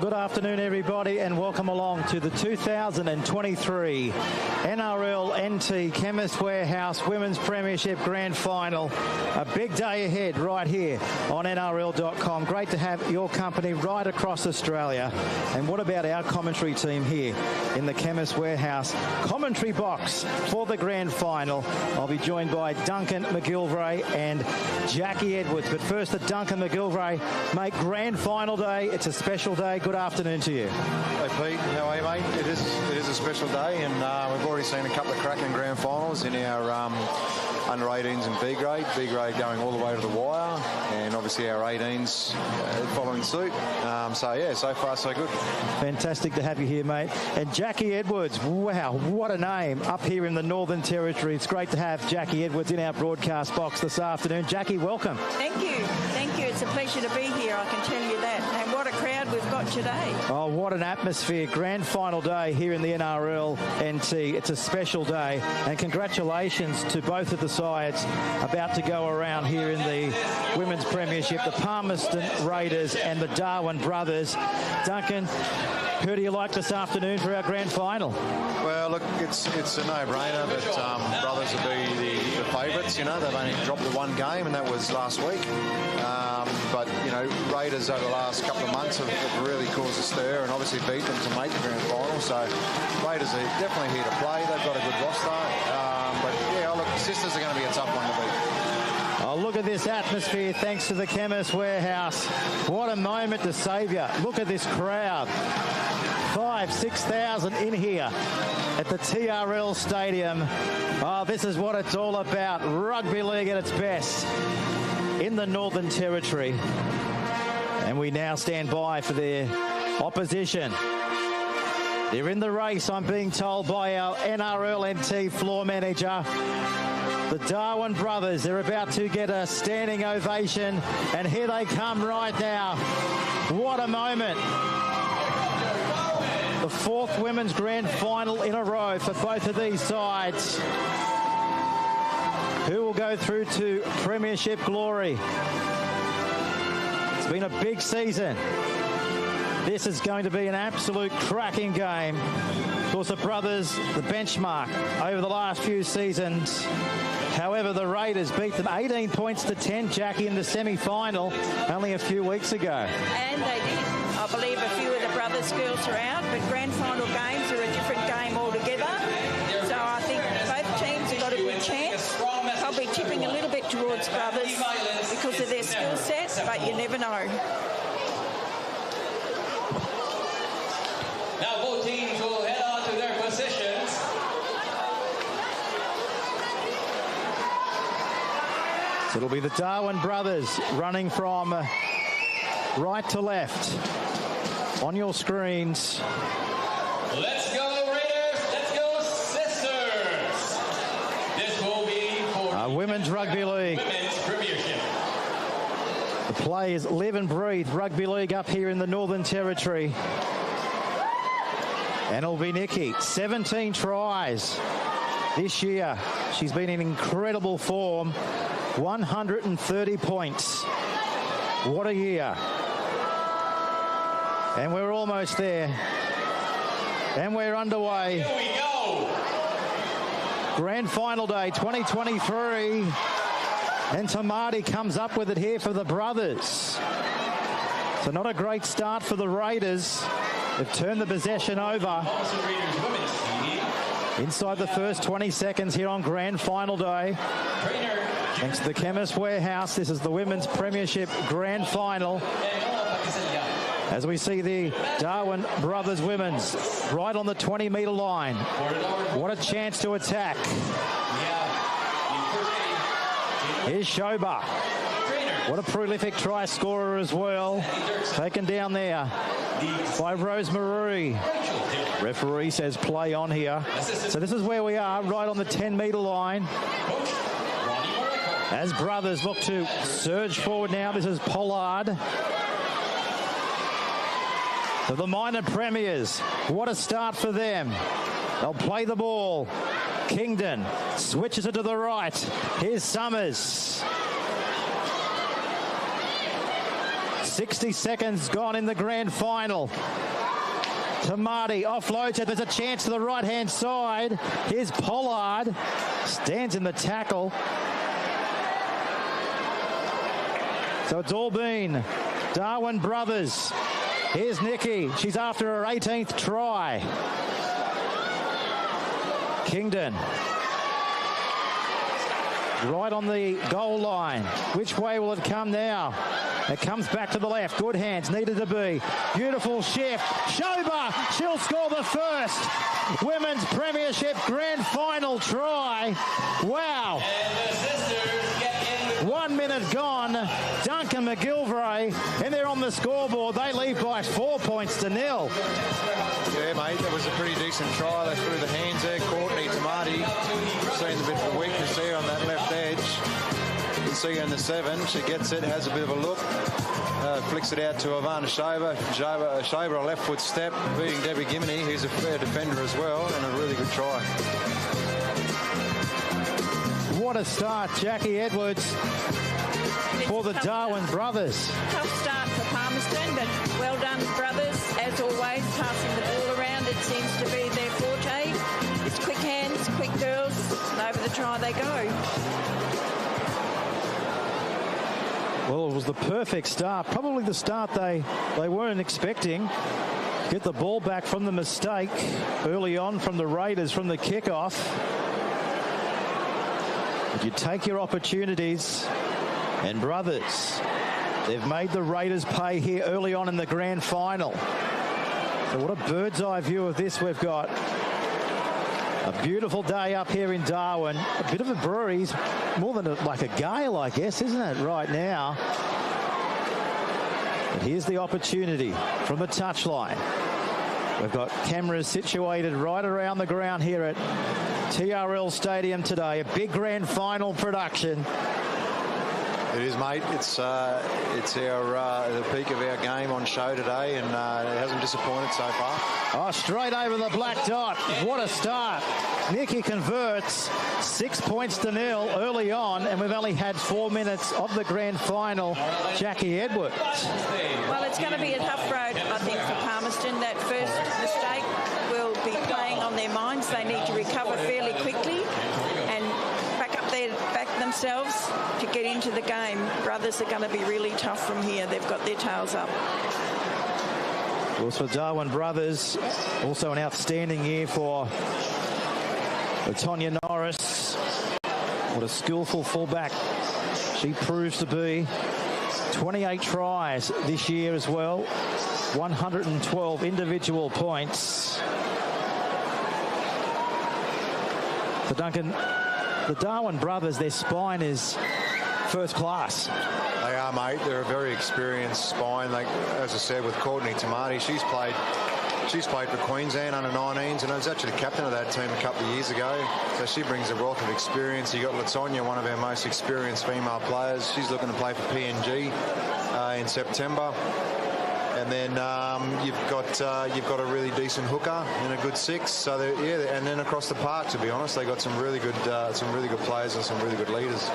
good afternoon, everybody, and welcome along to the 2023 NRL NT Chemist Warehouse Women's Premiership Grand Final. A big day ahead right here on NRL.com. Great to have your company right across Australia. And what about our commentary team here in the Chemist Warehouse commentary box for the Grand Final? I'll be joined by Duncan McGilvray and Jackie Edwards. But first, the Duncan McGilvray, mate, Grand Final day. It's a special day. Good afternoon to you. Hey Pete, how are you, mate? It is a special day, and we've already seen a couple of cracking grand finals in our under 18s and B grade. B grade going all the way to the wire, and obviously our 18s following suit. So far so good. Fantastic to have you here, mate. And Jackie Edwards, wow, what a name up here in the Northern Territory. It's great to have Jackie Edwards in our broadcast box this afternoon. Jackie, welcome. Thank you. It's a pleasure to be here, I can tell you that. And what a crowd we've got today. Oh, what an atmosphere. Grand final day here in the NRL NT. It's a special day. And congratulations to both of the sides about to go around here in the Women's Premiership. The Palmerston Raiders and the Darwin brothers. Duncan, who do you like this afternoon for our grand final? Well, look, it's a no-brainer that brothers will be the favourites. You know, they've only dropped the one game, and that was last week. But, you know, Raiders over the last couple of months have really caused a stir and obviously beat them to make the grand final. So Raiders are definitely here to play. They've got a good roster. But, yeah, look, Sisters are going to be a tough one to beat. Oh, look at this atmosphere thanks to the Chemist Warehouse. What a moment to saviour. Look at this crowd. 6,000 in here at the TRL Stadium. Oh, this is what it's all about. Rugby league at its best in the Northern Territory. And we now stand by for their opposition. They're in the race, I'm being told by our NRL NT floor manager. The Darwin brothers, they're about to get a standing ovation, and here they come right now. What a moment. The fourth women's grand final in a row for both of these sides. Who will go through to Premiership glory? It's been a big season. This is going to be an absolute cracking game. Of course, the brothers, the benchmark over the last few seasons. However, the Raiders beat them 18 points to 10, Jackie, in the semi-final only a few weeks ago. And they did. I believe a few of the brothers' girls are out, but grand final games are a different game altogether. So I think both teams have got a good chance. Probably tipping a little bit towards brothers because of their skill set, but you never know. Now both teams will head on to their positions. So it'll be the Darwin brothers running from right to left on your screens. Let's go Raiders, let's go Sisters. This will be for Women's Rugby League. Women's Premiership. The players live and breathe rugby league up here in the Northern Territory. And it'll be Nikki, 17 tries this year. She's been in incredible form. 130 points. What a year. And we're almost there. And we're underway. Here we go. Grand Final Day 2023. And Tamati comes up with it here for the brothers. So not a great start for the Raiders. They've turned the possession over inside the first 20 seconds here on Grand Final Day. Thanks to the Chemist Warehouse, this is the Women's Premiership Grand Final. As we see the Darwin brothers women's right on the 20-metre line. What a chance to attack. Here's Shoba. What a prolific try scorer as well. Taken down there by Rosemary. Referee says play on here. So this is where we are, right on the 10-metre line. As brothers look to surge forward now, this is Pollard. So the minor premiers, what a start for them. They'll play the ball. Kingdon switches it to the right. Here's Summers. 60 seconds gone in the grand final. Tamati offloads it. There's a chance to the right-hand side. Here's Pollard. Stands in the tackle. So it's all been Darwin brothers. Here's Nikki. She's after her 18th try. Kingdon. Right on the goal line. Which way will it come now? It comes back to the left. Good hands needed to be. Beautiful shift. Shoba, she'll score the first Women's Premiership Grand Final try. Wow. And the sisters get in. 1 minute gone. Duncan McGilvray, and they're on the scoreboard. They lead by 4 points to 0. Yeah, mate, that was a pretty decent try. They threw the hands there. Courtney Tamati, seen a bit of a weakness there on that left edge. You can see her in the 7. She gets it, has a bit of a look. Flicks it out to Ivana Shoba. Shoba, a left foot step, beating Debbie Gimini, who's a fair defender as well, and a really good try. What a start, Jackie Edwards, for the Darwin brothers. Tough start for Palmerston, but well done, brothers. As always, passing the ball around, it seems to be their forte. It's quick hands, quick girls, and over the try they go. Well, it was the perfect start. Probably the start they weren't expecting. Get the ball back from the mistake early on from the Raiders from the kickoff. But you take your opportunities, and brothers, they've made the Raiders pay here early on in the grand final. So what a bird's eye view of this we've got. A beautiful day up here in Darwin. A bit of a breeze, more than like a gale, I guess, isn't it, right now? But here's the opportunity from the touchline. We've got cameras situated right around the ground here at TRL Stadium today. A big grand final production. It is, mate. It's our the peak of our game on show today, and it hasn't disappointed so far. Oh, straight over the black dot. What a start. Nikki converts 6 points to 0 early on, and we've only had 4 minutes of the grand final. Jackie Edwards. Well, it's going to be a tough road, I think, for Palmerston. That first mistake will be playing on their minds. They need to recover fairly quickly and back themselves to get into the game. Brothers are going to be really tough from here. They've got their tails up. Well, for Darwin brothers, also an outstanding year for Latonya Norris. What a skillful fullback she proves to be. 28 tries this year as well. 112 individual points. So Duncan, the Darwin brothers, their spine is first class. They are, mate. They're a very experienced spine. Like, as I said, with Courtney Tamati, she's played for Queensland under 19s, and I was actually the captain of that team a couple of years ago. So she brings a wealth of experience. You got Latonya, one of our most experienced female players. She's looking to play for PNG in September. And then you've got a really decent hooker and a good 6. So yeah, and then across the park, to be honest, they got some really good players and some really good leaders.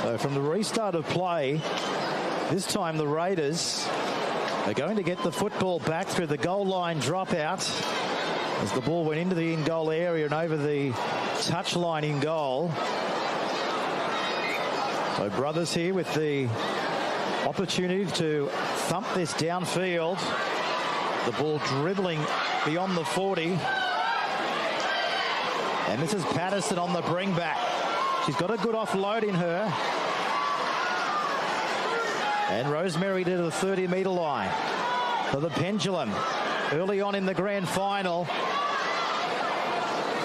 So from the restart of play, this time the Raiders are going to get the football back through the goal line dropout as the ball went into the in-goal area and over the touchline in goal. So brothers here with the opportunity to thump this downfield. The ball dribbling beyond the 40. And this is Patterson on the bring back. She's got a good offload in her. And Rosemary to the 30-metre line for the pendulum. Early on in the grand final.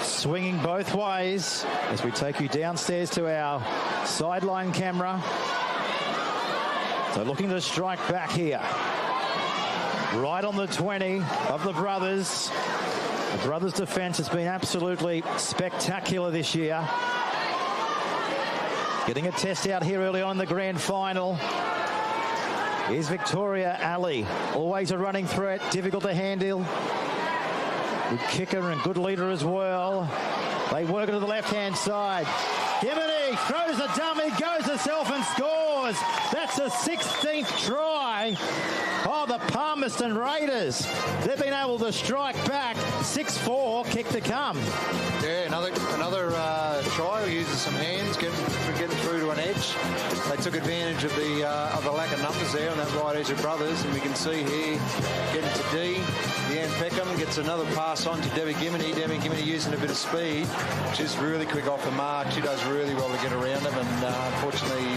Swinging both ways as we take you downstairs to our sideline camera. So looking to strike back here. Right on the 20 of the brothers. The brothers' defence has been absolutely spectacular this year. Getting a test out here early on in the grand final is Victoria Ali. Always a running threat, difficult to handle. Good kicker and good leader as well. They work it to the left-hand side. Gimini throws a dummy, goes herself and scores. That's the 16th try of the Palmerston Raiders. They've been able to strike back. 6-4, kick to come. Yeah, another try. Uses some hands, getting through to an edge. They took advantage of the lack of numbers there on that right edge of Brothers, and we can see here getting to D. Leanne Peckham gets another pass on to Debbie Gimini. Debbie Gimini using a bit of speed. She's really quick off the mark. She does really well to get around them, and unfortunately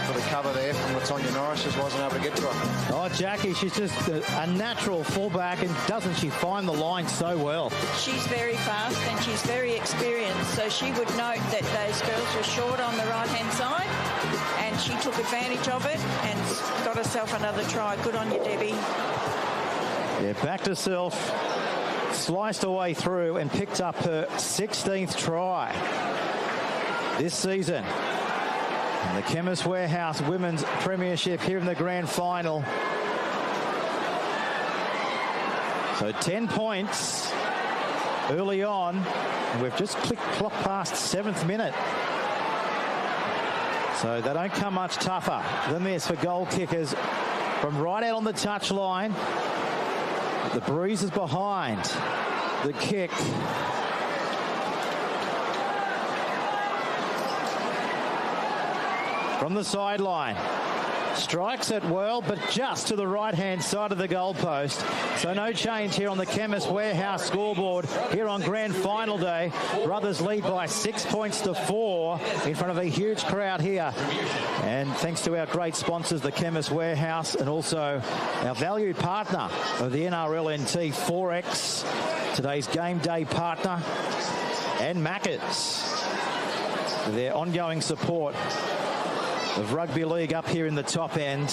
for the cover there from Latonya Norris, just wasn't able to get to her. Oh, Jackie, she's just a natural fullback, and doesn't she find the line so well? She's very fast and she's very experienced, so she would note that those girls were short on the right-hand side, and she took advantage of it and got herself another try. Good on you, Debbie. Yeah, back to self, sliced her way through and picked up her 16th try this season. And the Chemist Warehouse Women's Premiership here in the grand final. So 10 points early on, and we've just clocked past 7th minute. So they don't come much tougher than this for goal kickers from right out on the touchline. The breeze is behind the kick. From the sideline. Strikes it well, but just to the right-hand side of the goalpost. So no change here on the Chemist Warehouse scoreboard here on Grand Final Day. Brothers lead by 6 points to 4 in front of a huge crowd here. And thanks to our great sponsors, the Chemist Warehouse, and also our valued partner of the NRLNT, 4X, today's game day partner, and Macca's, for their ongoing support of rugby league up here in the top end.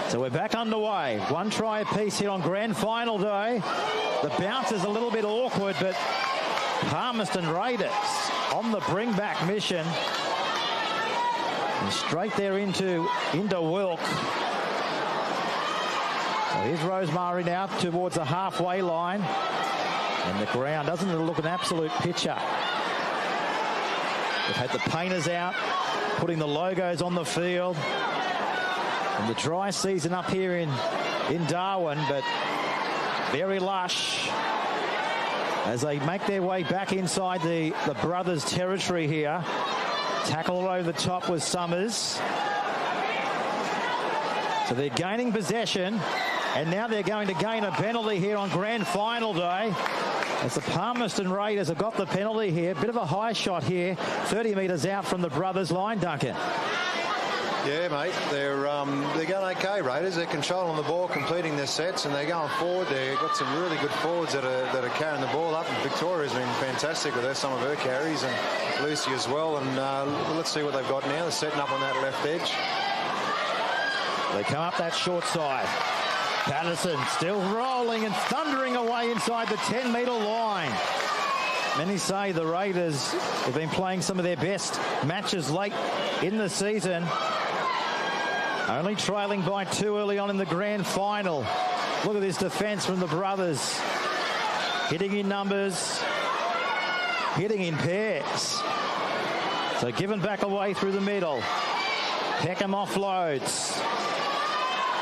So we're back underway. One try apiece here on Grand Final Day. The bounce is a little bit awkward, but Palmerston Raiders on the bring back mission. And straight there into Wilk. So here's Rosemary now towards the halfway line. And the ground doesn't look an absolute picture. They've had the painters out, putting the logos on the field. And the dry season up here in Darwin, but very lush as they make their way back inside the Brothers' territory here. Tackle over the top was Summers. So they're gaining possession, and now they're going to gain a penalty here on Grand Final Day. As the Palmerston Raiders have got the penalty here. Bit of a high shot here, 30 metres out from the Brothers' line, Duncan. Yeah, mate, they're going okay, Raiders. They're controlling the ball, completing their sets, and they're going forward. They've got some really good forwards that are carrying the ball up. And Victoria's been fantastic with some of her carries, and Lucy as well. And let's see what they've got now. They're setting up on that left edge. They come up that short side. Patterson still rolling and thundering away inside the 10-metre line. Many say the Raiders have been playing some of their best matches late in the season. Only trailing by 2 early on in the grand final. Look at this defence from the Brothers. Hitting in numbers, hitting in pairs. So given back away through the middle. Peckham offloads.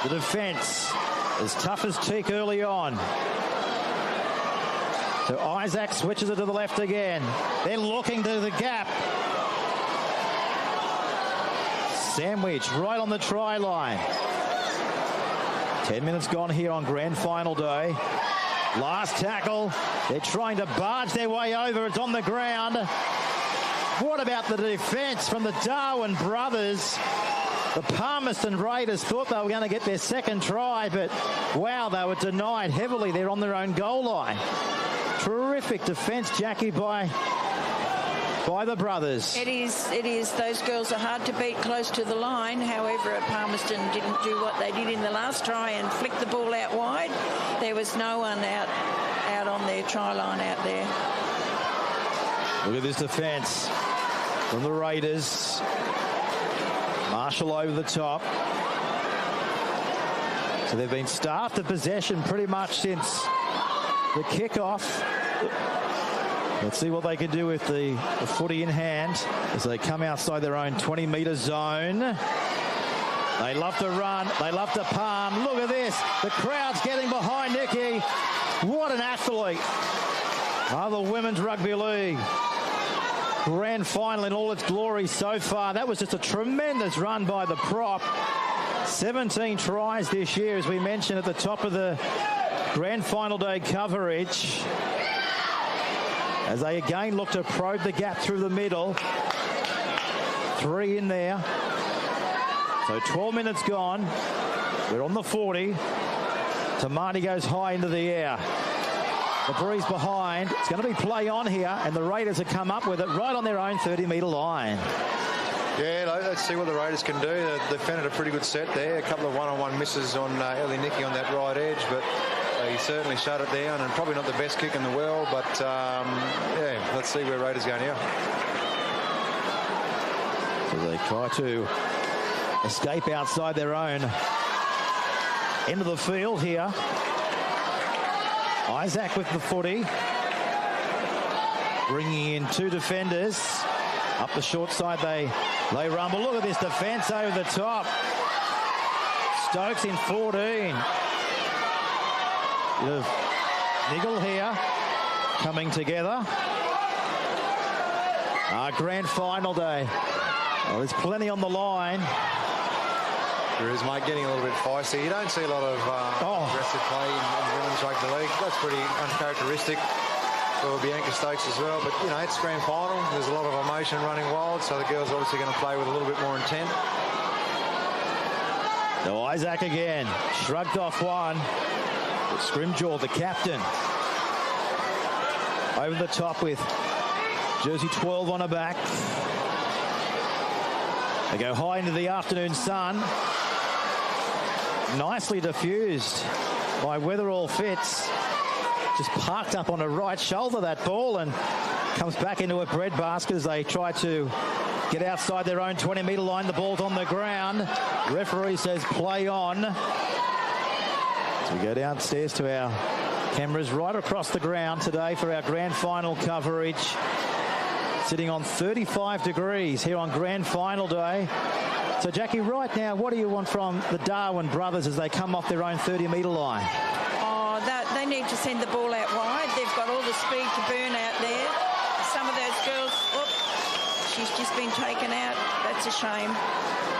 The defence as tough as teak early on. So Isaac switches it to the left again. They're looking to the gap. Sandwich right on the try line. 10 minutes gone here on Grand Final Day. Last tackle. They're trying to barge their way over. It's on the ground. What about the defence from the Darwin Brothers? The Palmerston Raiders thought they were going to get their second try, but wow, they were denied heavily. They're on their own goal line. Terrific defence, Jackie, by the Brothers. It is. Those girls are hard to beat close to the line. However, Palmerston didn't do what they did in the last try and flick the ball out wide. There was no one out on their try line out there. Look at this defence from the Raiders. Marshall over the top. So they've been starved of possession pretty much since the kickoff. Let's see what they can do with the footy in hand as they come outside their own 20-metre zone. They love to run. They love to palm. Look at this. The crowd's getting behind Nikki. What an athlete. The Women's Rugby League grand final in all its glory so far. That was just a tremendous run by the prop. 17 tries this year, as we mentioned at the top of the grand final day coverage. As they again look to probe the gap through the middle. 3 in there. So 12 minutes gone. We're on the 40. Tamati goes high into the air. The breeze behind. It's going to be play on here, and the Raiders have come up with it right on their own 30-metre line. Yeah, let's see what the Raiders can do. They defended a pretty good set there. A couple of one-on-one misses on Ellie Nicky on that right edge, but he certainly shut it down, and probably not the best kick in the world, but yeah, let's see where Raiders go now. So they try to escape outside their own end of the field here. Isaac with the footy. Bringing in 2 defenders. Up the short side they rumble. Look at this defence over the top. Stokes in 14. Bit of niggle here. Coming together. Grand final day. Well, there's plenty on the line. There is, mate, getting a little bit feisty. You don't see a lot of aggressive play in women's rugby league. That's pretty uncharacteristic for Bianca Stokes as well. But, you know, it's grand final. There's a lot of emotion running wild, so the girls are obviously going to play with a little bit more intent. So Isaac again. Shrugged off one. But Scrimgeour, the captain, over the top with jersey 12 on her back. They go high into the afternoon sun. Nicely diffused by Weatherall Fitz. Just parked up on her right shoulder, that ball, and comes back into a breadbasket as they try to get outside their own 20-metre line. The ball's on the ground. Referee says play on. So we go downstairs to our cameras right across the ground today for our grand final coverage. Sitting on 35 degrees here on grand final day. So, Jackie, right now, what do you want from the Darwin brothers as they come off their own 30-metre line? Oh, they need to send the ball out wide. They've got all the speed to burn out there. Some of those girls, she's just been taken out. That's a shame.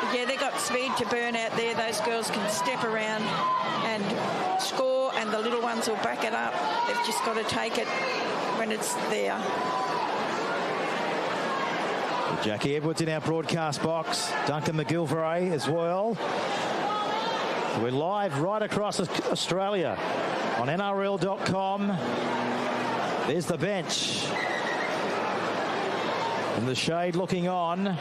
But yeah, they've got speed to burn out there. Those girls can step around and score, and the little ones will back it up. They've just got to take it when it's there. Jackie Edwards in our broadcast box. Duncan McGilvray as well. We're live right across Australia on NRL.com. There's the bench. And the shade looking on.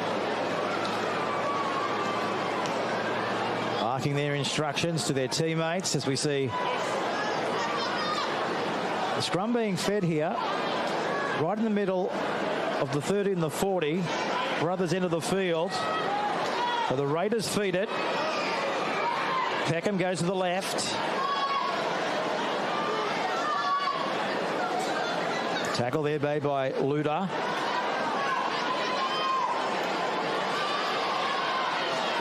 Barking their instructions to their teammates as we see the scrum being fed here. Right in the middle of the 30 and the 40. Brothers into the field. So the Raiders feed it. Peckham goes to the left. Tackle there made by Luda.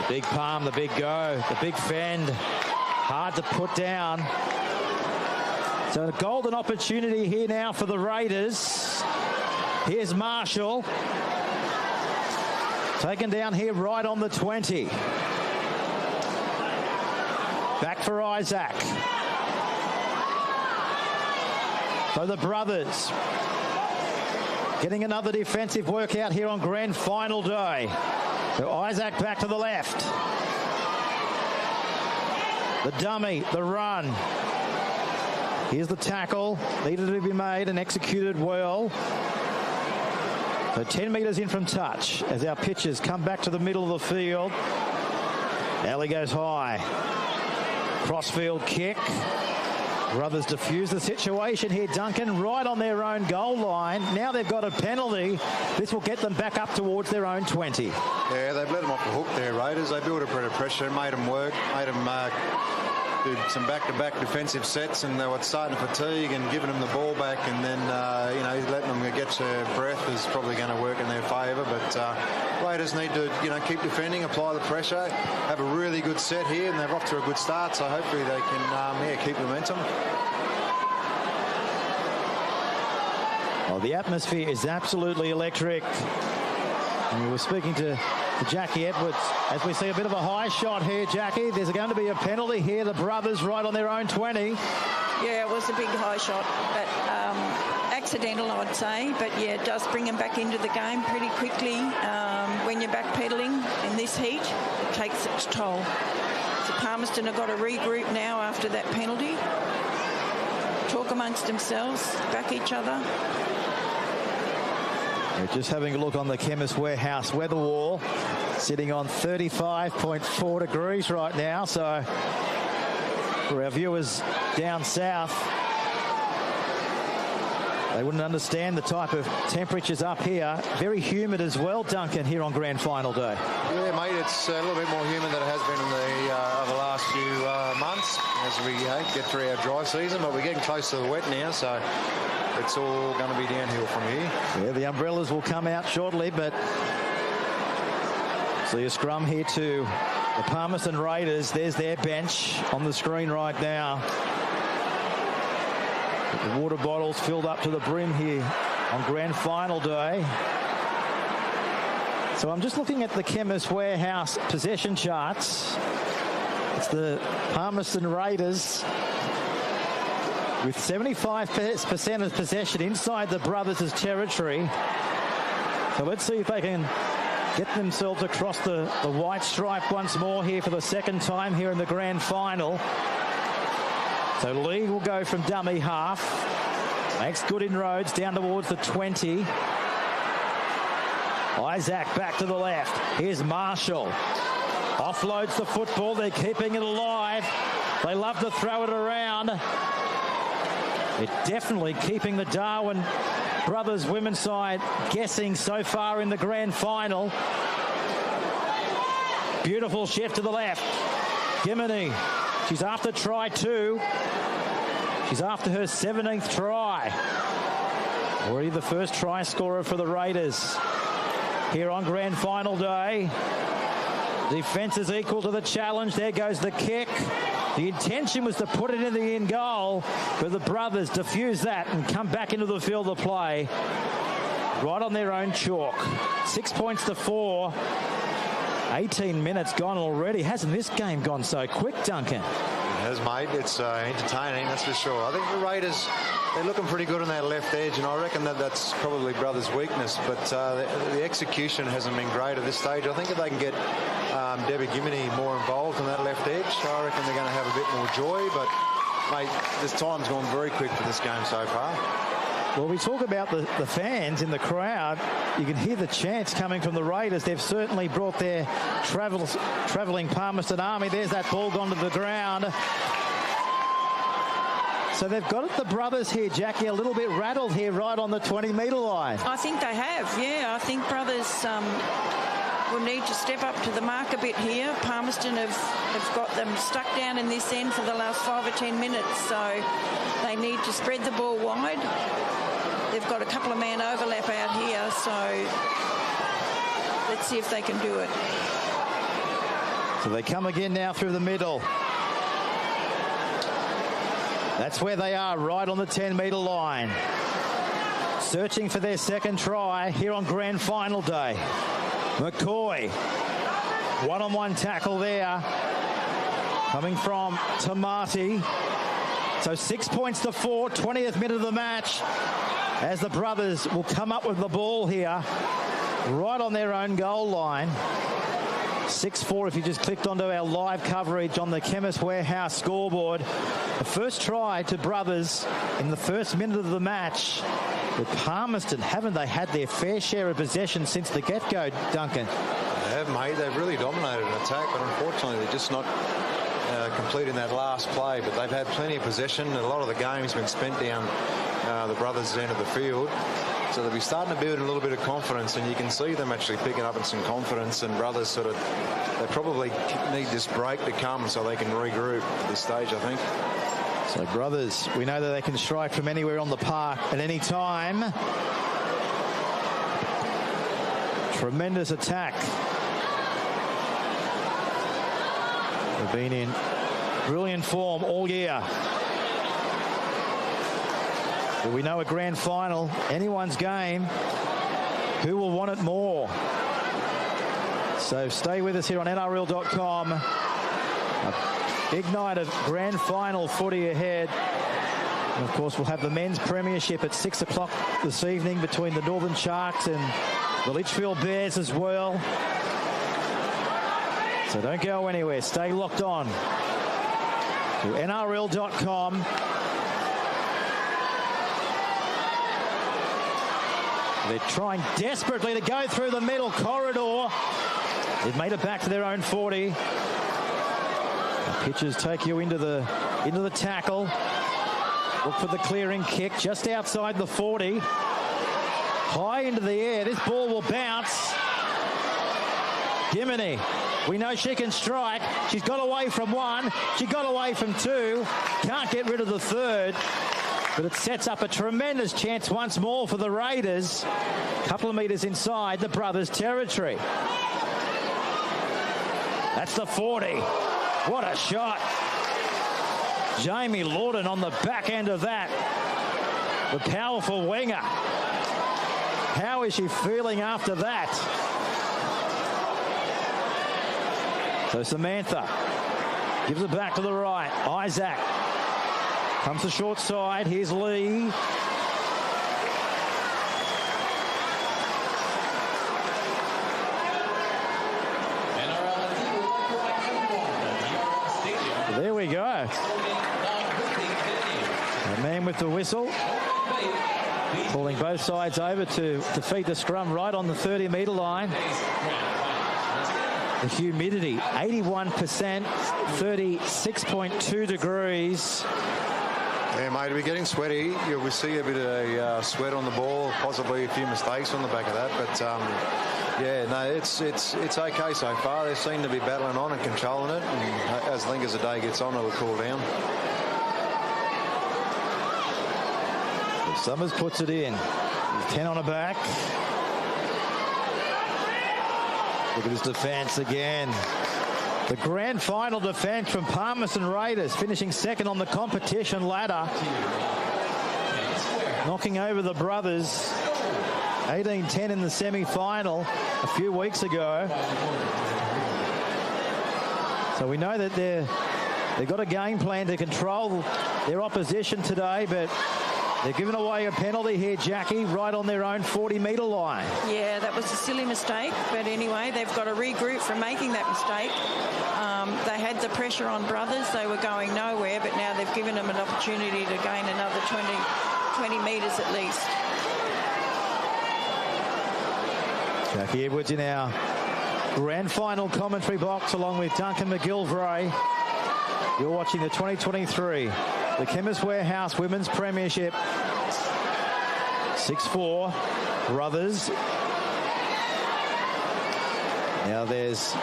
The big palm, the big go, the big fend. Hard to put down. So a golden opportunity here now for the Raiders. Here's Marshall. Taken down here right on the 20. Back for Isaac. So the brothers getting another defensive workout here on grand final day. So Isaac back to the left. The dummy, the run. Here's the tackle. Needed to be made and executed well. So 10 metres in from touch as our pitchers come back to the middle of the field. Alley goes high. Crossfield kick. Brothers defuse the situation here, Duncan, right on their own goal line. Now they've got a penalty. This will get them back up towards their own 20. Yeah, they've let them off the hook there, Raiders. They built a bit of pressure, made them work, made them do some back-to-back defensive sets, and they were starting to fatigue and giving them the ball back, and then, letting them get catch their breath is probably going to work in their favour. But Raiders need to, keep defending, apply the pressure, have a really good set here, and they're off to a good start. So hopefully they can, keep momentum. Well, the atmosphere is absolutely electric. And we were speaking to Jackie Edwards as we see a bit of a high shot here, Jackie. There's going to be a penalty here. The brothers right on their own 20. Yeah, it was a big high shot, but accidental, I'd say. But yeah, it does bring them back into the game pretty quickly. When you're backpedaling in this heat, it takes its toll. So Palmerston have got to regroup now after that penalty. Talk amongst themselves, back each other. We're just having a look on the Chemist Warehouse weather wall, sitting on 35.4 degrees right now. So for our viewers down south, they wouldn't understand the type of temperatures up here. Very humid as well, Duncan, here on Grand Final Day. Yeah, mate, it's a little bit more humid than it has been in the last few months as we get through our dry season, but we're getting close to the wet now, so it's all going to be downhill from here. Yeah, the umbrellas will come out shortly, but see a scrum here to the Palmerston Raiders. There's their bench on the screen right now. The water bottles filled up to the brim here on Grand Final Day. So I'm just looking at the Chemist Warehouse possession charts. It's the Palmerston Raiders with 75% of possession inside the brothers' territory. So let's see if they can get themselves across the white stripe once more here for the second time here in the Grand Final. So Lee will go from dummy half. Makes good inroads down towards the 20. Isaac back to the left. Here's Marshall. Offloads the football. They're keeping it alive. They love to throw it around. They're definitely keeping the Darwin brothers women's side guessing so far in the Grand Final. Beautiful shift to the left. Gimini. She's after try 2. She's after her 17th try. Already the first try scorer for the Raiders here on Grand Final Day. Defence is equal to the challenge. There goes the kick. The intention was to put it in the in goal, but the brothers diffuse that and come back into the field of play right on their own chalk. 6 points to 4. 18 minutes gone already. Hasn't this game gone so quick, Duncan? It has, mate. It's entertaining, that's for sure. I think the Raiders, they're looking pretty good on that left edge, and I reckon that's probably brothers' weakness, but the execution hasn't been great at this stage. I think if they can get Debbie Gimini more involved on that left edge, I reckon they're going to have a bit more joy, but, mate, this time's gone very quick for this game so far. Well, we talk about the fans in the crowd. You can hear the chants coming from the Raiders. They've certainly brought their travelling Palmerston army. There's that ball gone to the ground. So they've got the brothers here, Jackie, a little bit rattled here right on the 20-metre line. I think they have, yeah. I think brothers will need to step up to the mark a bit here. Palmerston have got them stuck down in this end for the last 5 or 10 minutes, so they need to spread the ball wide. They've got a couple of man overlap out here, so let's see if they can do it. So they come again now through the middle. That's where they are, right on the 10-metre line. Searching for their second try here on Grand Final Day. McCoy, one-on-one tackle there, coming from Tamati. So 6 points to 4, 20th minute of the match, as the brothers will come up with the ball here, right on their own goal line. 6-4 if you just clicked onto our live coverage on the Chemist Warehouse scoreboard. The first try to brothers in the first minute of the match. But Palmerston, haven't they had their fair share of possession since the get-go, Duncan? They have, mate. They've really dominated an attack, but unfortunately they're just not completing that last play. But they've had plenty of possession. A lot of the game's been spent down the brothers' end of the field. So they'll be starting to build a little bit of confidence, and you can see them actually picking up in some confidence, and brothers they probably need this break to come so they can regroup at this stage, I think. So brothers, we know that they can strike from anywhere on the park at any time. Tremendous attack. They've been in brilliant form all year. But we know a grand final, anyone's game. Who will want it more? So stay with us here on NRL.com. A big night of grand final footy ahead. And of course, we'll have the men's premiership at 6 o'clock this evening between the Northern Sharks and the Litchfield Bears as well. So don't go anywhere. Stay locked on to NRL.com. They're trying desperately to go through the middle corridor. They've made it back to their own 40. The pitchers take you into the tackle. Look for the clearing kick just outside the 40. High into the air. This ball will bounce. Gimini. We know she can strike. She's got away from one. She got away from two. Can't get rid of the third. But it sets up a tremendous chance once more for the Raiders. A couple of metres inside the Brothers' territory. That's the 40. What a shot. Jamie Lawton on the back end of that. The powerful winger. How is she feeling after that? So Samantha gives it back to the right. Isaac comes to short side. Here's Lee. There we go. The man with the whistle. Pulling both sides over to feed the scrum right on the 30-metre line. The humidity, 81%, 36.2 degrees. Yeah, mate, we're getting sweaty. Yeah, we see a bit of sweat on the ball, possibly a few mistakes on the back of that. But, yeah, no, it's okay so far. They seem to be battling on and controlling it. And as I think as the day gets on, it'll cool down. Summers puts it in. 10 on a back. Look at his defence again. The grand final defence from Palmerston Raiders, finishing second on the competition ladder. Knocking over the Brothers. 18-10 in the semi-final a few weeks ago. So we know that they've got a game plan to control their opposition today, but they're giving away a penalty here, Jackie, right on their own 40-metre line. Yeah, that was a silly mistake. But anyway, they've got to regroup from making that mistake. They had the pressure on Brothers. They were going nowhere, but now they've given them an opportunity to gain another 20 metres at least. Jackie Edwards in our grand final commentary box along with Duncan McGilvray. You're watching the 2023 the Chemist Warehouse Women's Premiership. 6-4 Brothers. Now there's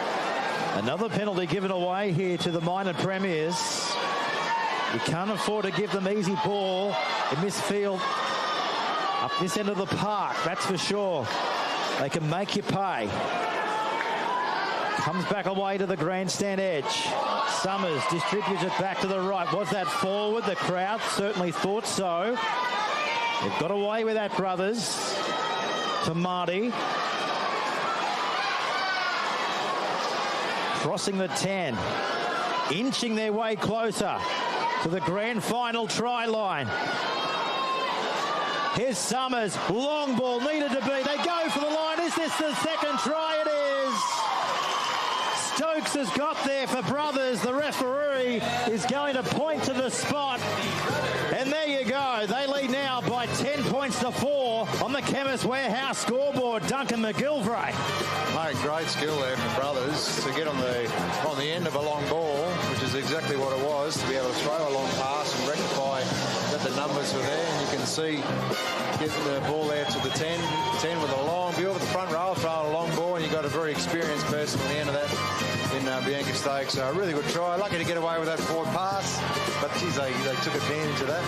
another penalty given away here to the minor premiers. We can't afford to give them easy ball in this field up this end of the park, that's for sure. They can make you pay. Comes back away to the grandstand edge. Summers distributes it back to the right. Was that forward? The crowd certainly thought so. They've got away with that, Brothers. To Marty. Crossing the 10. Inching their way closer to the grand final try line. Here's Summers. Long ball needed to be. They go for the line. Is this the second try? It is. Stokes has got there for Brothers. The referee is going to point to the spot. And there you go. They lead now by 10 points to 4 on the Chemist Warehouse scoreboard. Duncan McGilvray. Mate, great skill there for Brothers to get on the end of a long ball, which is exactly what it was, to be able to throw a long pass and rectify that the numbers were there. And you can see getting the ball there to the 10 with a long view of the front row, throwing a long ball, and you got a very experienced person at the end of that in Bianca Stokes. So a really good try. Lucky to get away with that forward pass, but geez, they took advantage of that.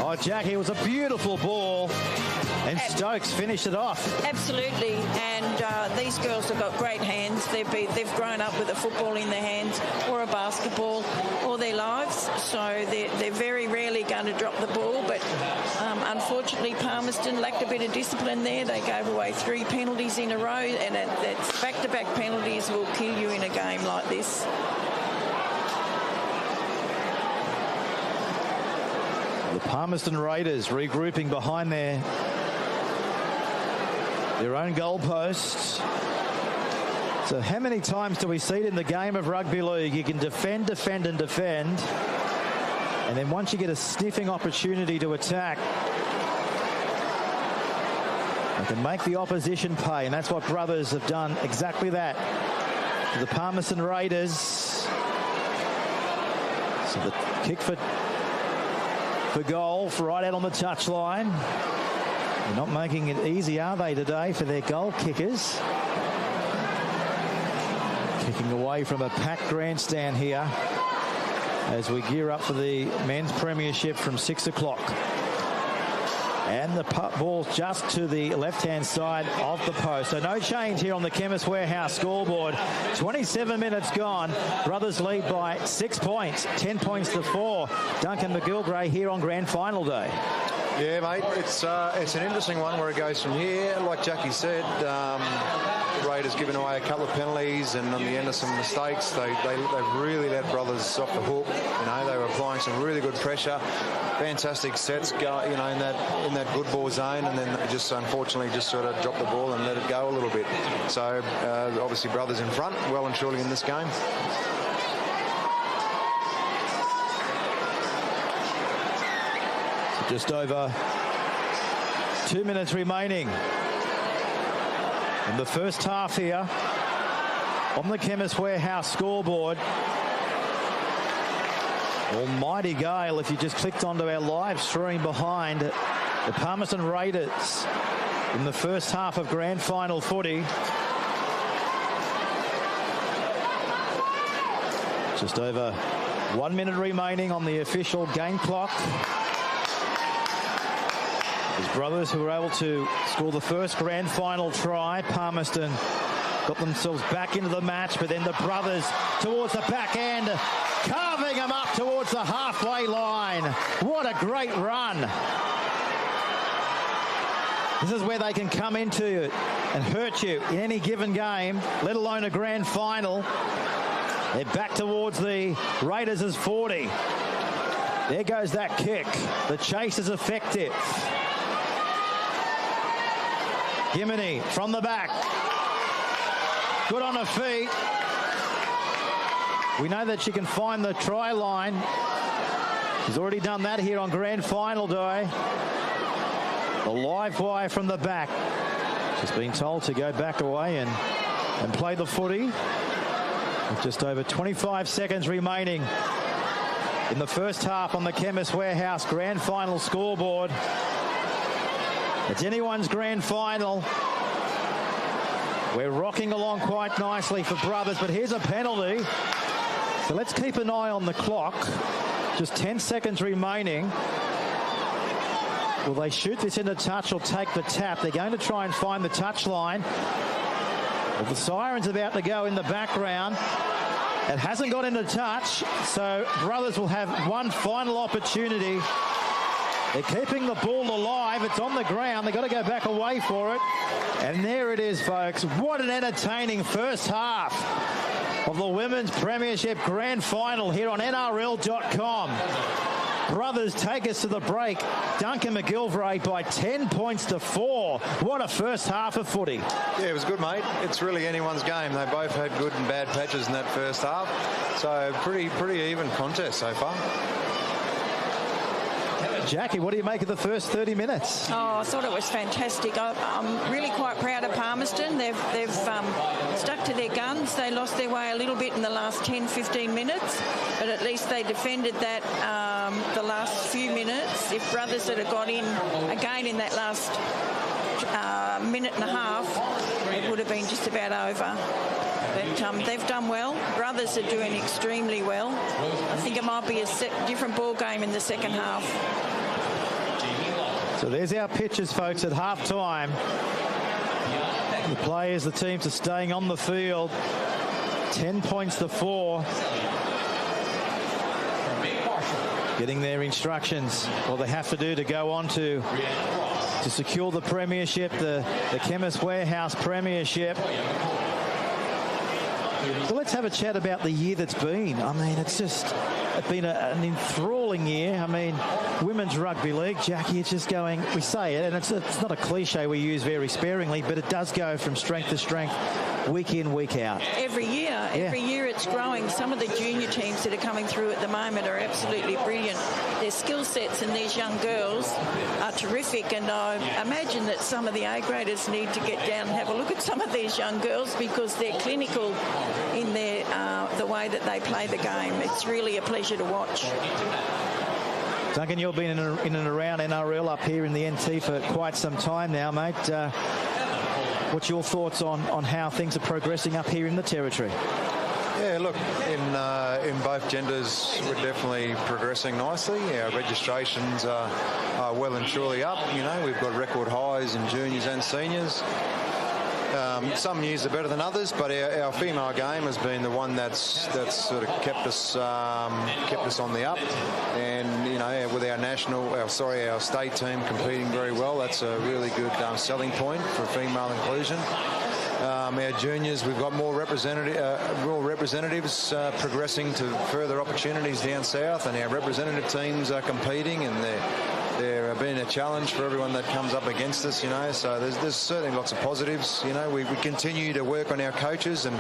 Oh, Jackie, it was a beautiful ball. And Stokes finished it off. Absolutely, and these girls have got great hands. They've grown up with a football in their hands or a basketball all their lives, so they're very rarely going to drop the ball. But unfortunately, Palmerston lacked a bit of discipline there. They gave away 3 penalties in a row, and that's back-to-back penalties will kill you in a game like this. The Palmerston Raiders regrouping behind their own goalposts. So how many times do we see it in the game of rugby league? You can defend, defend and defend, and then once you get a sniffing opportunity to attack, you can make the opposition pay, and that's what Brothers have done, exactly that. The Palmerston Raiders. So the kick for goal right out on the touchline. They're not making it easy, are they, today, for their goal kickers? Kicking away from a packed grandstand here as we gear up for the men's premiership from 6 o'clock. And the ball's just to the left-hand side of the post. So no change here on the Chemist Warehouse scoreboard. 27 minutes gone. Brothers lead by 6 points. 10 points to 4. Duncan McGilvray here on grand final day. Yeah, mate, it's an interesting one where it goes from here. Like Jackie said, Raiders given away a couple of penalties, and on the end of some mistakes, they really let Brothers off the hook. You know, they were applying some really good pressure, fantastic sets, in that good ball zone, and then they just unfortunately just sort of dropped the ball and let it go a little bit. So obviously Brothers in front, well and truly in this game. Just over 2 minutes remaining in the first half here on the Chemist Warehouse scoreboard. Almighty Gale, if you just clicked onto our live stream behind the Palmerston Raiders in the first half of grand final footy. Just over 1 minute remaining on the official game clock. His Brothers, who were able to score the first grand final try. Palmerston got themselves back into the match, but then the Brothers towards the back end, carving them up towards the halfway line. What a great run. This is where they can come into it and hurt you in any given game, let alone a grand final. They're back towards the Raiders' 40. There goes that kick. The chase is effective. Gimini from the back. Good on her feet. We know that she can find the try line. She's already done that here on grand final day. The live wire from the back. She's been told to go back away and play the footy. With just over 25 seconds remaining in the first half on the Chemist Warehouse grand final scoreboard. It's anyone's grand final. We're rocking along quite nicely for Brothers, but here's a penalty. So let's keep an eye on the clock. Just 10 seconds remaining. Will they shoot this into touch or take the tap? They're going to try and find the touch line. Well, the siren's about to go in the background. It hasn't got into touch, so Brothers will have one final opportunity. They're keeping the ball alive. It's on the ground. They've got to go back away for it. And there it is, folks. What an entertaining first half of the Women's Premiership Grand Final here on NRL.com. Brothers take us to the break. Duncan McGilvray by 10 points to 4. What a first half of footy. Yeah, it was good, mate. It's really anyone's game. They both had good and bad patches in that first half. So pretty even contest so far. Jackie, what do you make of the first 30 minutes? Oh, I thought it was fantastic. I'm really quite proud of Palmerston. They've stuck to their guns. They lost their way a little bit in the last 10-15 minutes, but at least they defended that the last few minutes. If Brothers had got in again in that last minute and a half, it would have been just about over. But they've done well. Brothers are doing extremely well. I think it might be a different ball game in the second half. So there's our pictures, folks, at half-time. The players, the teams are staying on the field. 10 points to 4. Getting their instructions, what they have to do to go on to secure the Premiership, the Chemist Warehouse Premiership. So let's have a chat about the year that's been. I mean, it's been an enthralling year. I mean, women's rugby league, Jackie, it's just going, we say it, and it's not a cliche we use very sparingly, but it does go from strength to strength, week in, week out. Every year it's growing. Some of the junior teams that are coming through at the moment are absolutely brilliant. Their skill sets in these young girls are terrific, and I imagine that some of the A-graders need to get down and have a look at some of these young girls because they're clinical in their the way that they play the game. It's really a pleasure to watch. Duncan, you've been in and around NRL up here in the NT for quite some time now, mate. What's your thoughts on how things are progressing up here in the Territory? Yeah, look, in both genders, we're definitely progressing nicely. Our registrations are well and truly up. You know, we've got record highs in juniors and seniors. Some years are better than others, but our female game has been the one that's sort of kept us on the up. And you know, with our state team competing very well, that's a really good selling point for female inclusion. Our juniors, we've got more representatives progressing to further opportunities down south, and our representative teams are competing, and they're being a challenge for everyone that comes up against us, you know. So there's certainly lots of positives. You know, we continue to work on our coaches and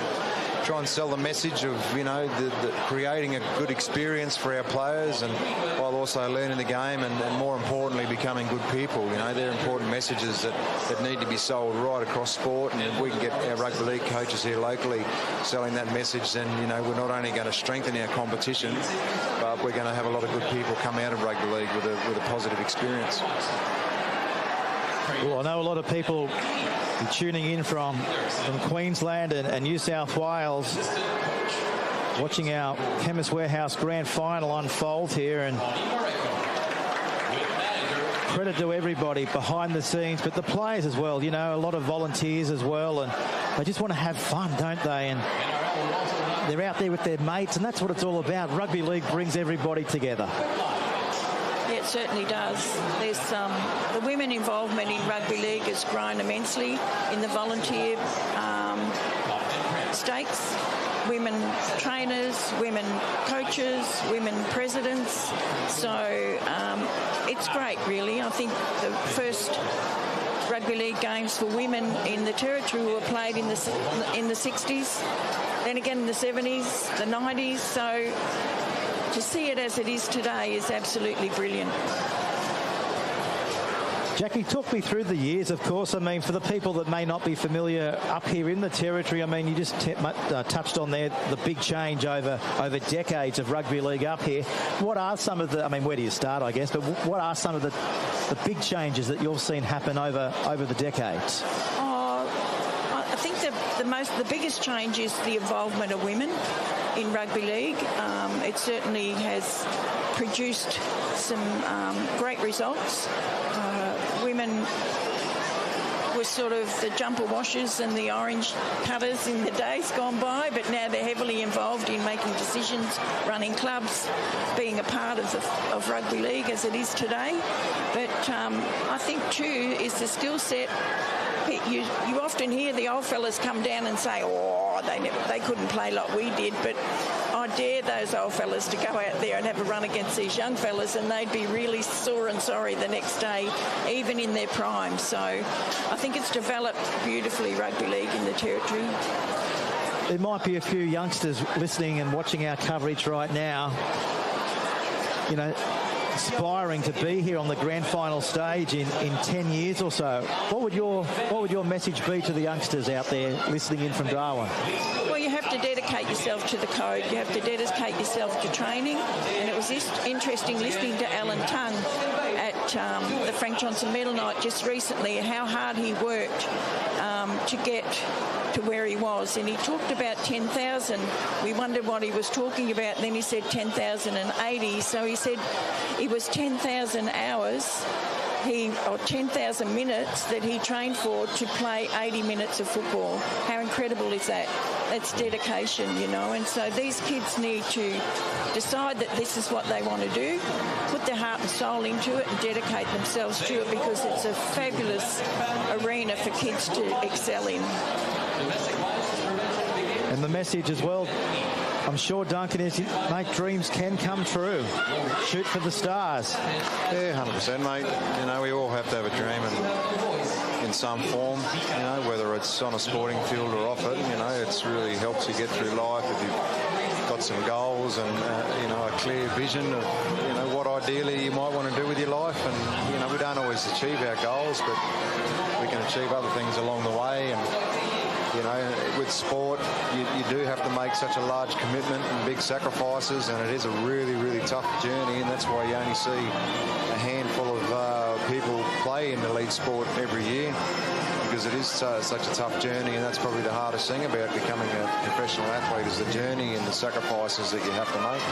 try and sell the message of, you know, the creating a good experience for our players, and while also learning the game and more importantly becoming good people. You know, they're important messages that need to be sold right across sport, and if we can get our rugby league coaches here locally selling that message, then, you know, we're not only going to strengthen our competition, but we're going to have a lot of good people come out of rugby league with a positive experience. Well, I know a lot of people tuning in from Queensland and New South Wales, watching our Chemist Warehouse Grand Final unfold here, and credit to everybody behind the scenes, but the players as well. You know, a lot of volunteers as well, and they just want to have fun, don't they? And they're out there with their mates, and that's what it's all about. Rugby league brings everybody together. Yeah, it certainly does. There's the women involvement in rugby league has grown immensely in the volunteer stakes. Women trainers, women coaches, women presidents. So it's great, really. I think the first rugby league games for women in the Territory were played in the 60s, then again in the 70s, the 90s. So to see it as it is today is absolutely brilliant. Jackie, talk me through the years, of course. I mean, for the people that may not be familiar up here in the Territory, I mean, you just touched on there the big change over decades of rugby league up here. What are some of the, I mean, where do you start, I guess, but what are some of the big changes that you've seen happen over the decades? I think the biggest change is the involvement of women in rugby league. It certainly has produced some great results. Women were sort of the jumper washers and the orange cutters in the days gone by, but now they're heavily involved in making decisions, running clubs, being a part of rugby league as it is today. But I think too is the skill set. You often hear the old fellas come down and say, oh, they couldn't play like we did, but I dare those old fellas to go out there and have a run against these young fellas, and they'd be really sore and sorry the next day, even in their prime. So I think it's developed beautifully, rugby league in the Territory. There might be a few youngsters listening and watching our coverage right now, you know, aspiring to be here on the grand final stage in 10 years or so. What would your message be to the youngsters out there listening in from Darwin? Well, you have to dedicate yourself to the code. You have to dedicate yourself to training. And it was interesting listening to Alan Tongue at the Frank Johnson Medal Night just recently, how hard he worked to get to where he was. And he talked about 10,000. We wondered what he was talking about. And then he said 10,080. So he said it was 10,000 hours or 10,000 minutes that he trained for to play 80 minutes of football. How incredible is that? That's dedication, you know. And so these kids need to decide that this is what they want to do, put their heart and soul into it and dedicate themselves to it, because it's a fabulous arena for kids to excel in. And the message as well, I'm sure, Duncan, is, mate, dreams can come true. Shoot for the stars. Yeah, 100%, mate. You know, we all have to have a dream in some form, you know, whether it's on a sporting field or off it. You know, it's really helps you get through life if you've got some goals and, you know, a clear vision of, you know, what ideally you might want to do with your life. And, you know, we don't always achieve our goals, but we can achieve other things along the way. And, you know, with sport, you do have to make such a large commitment and big sacrifices, and it is a really, really tough journey, and that's why you only see a handful of people play in elite sport every year, because it is such a tough journey, and that's probably the hardest thing about becoming a professional athlete is the journey and the sacrifices that you have to make.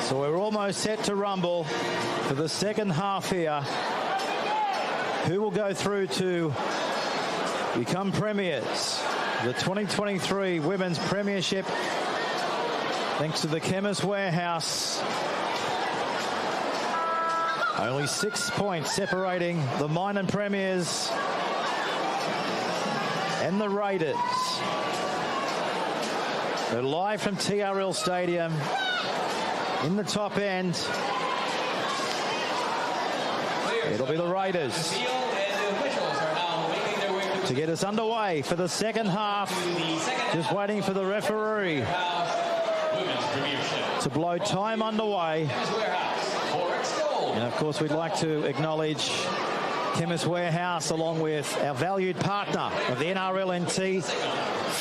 So we're almost set to rumble for the second half here. Who will go through to become premiers? The 2023 Women's Premiership, thanks to the Chemist Warehouse. Only 6 points separating the minor premiers and the Raiders. They're live from TRL Stadium in the top end. It'll be the Raiders to get us underway for the second half. Just waiting for the referee to blow time underway. And of course, we'd like to acknowledge Chemist Warehouse, along with our valued partner of the NRLNT,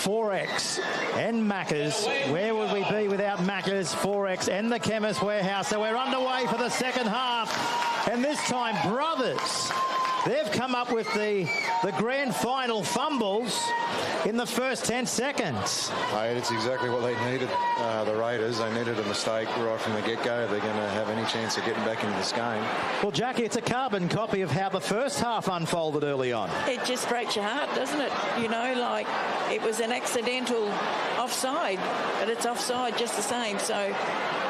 Forex and Macca's. Where would we be without Macca's, Forex and the Chemist Warehouse? So we're underway for the second half. And this time, brothers, they've come up with the grand final fumbles in the first 10 seconds. Mate, it's exactly what they needed, the Raiders. They needed a mistake right from the get-go if they're going to have any chance of getting back into this game. Well, Jackie, it's a carbon copy of how the first half unfolded early on. It just breaks your heart, doesn't it? You know, like it was an accidental offside, but it's offside just the same. So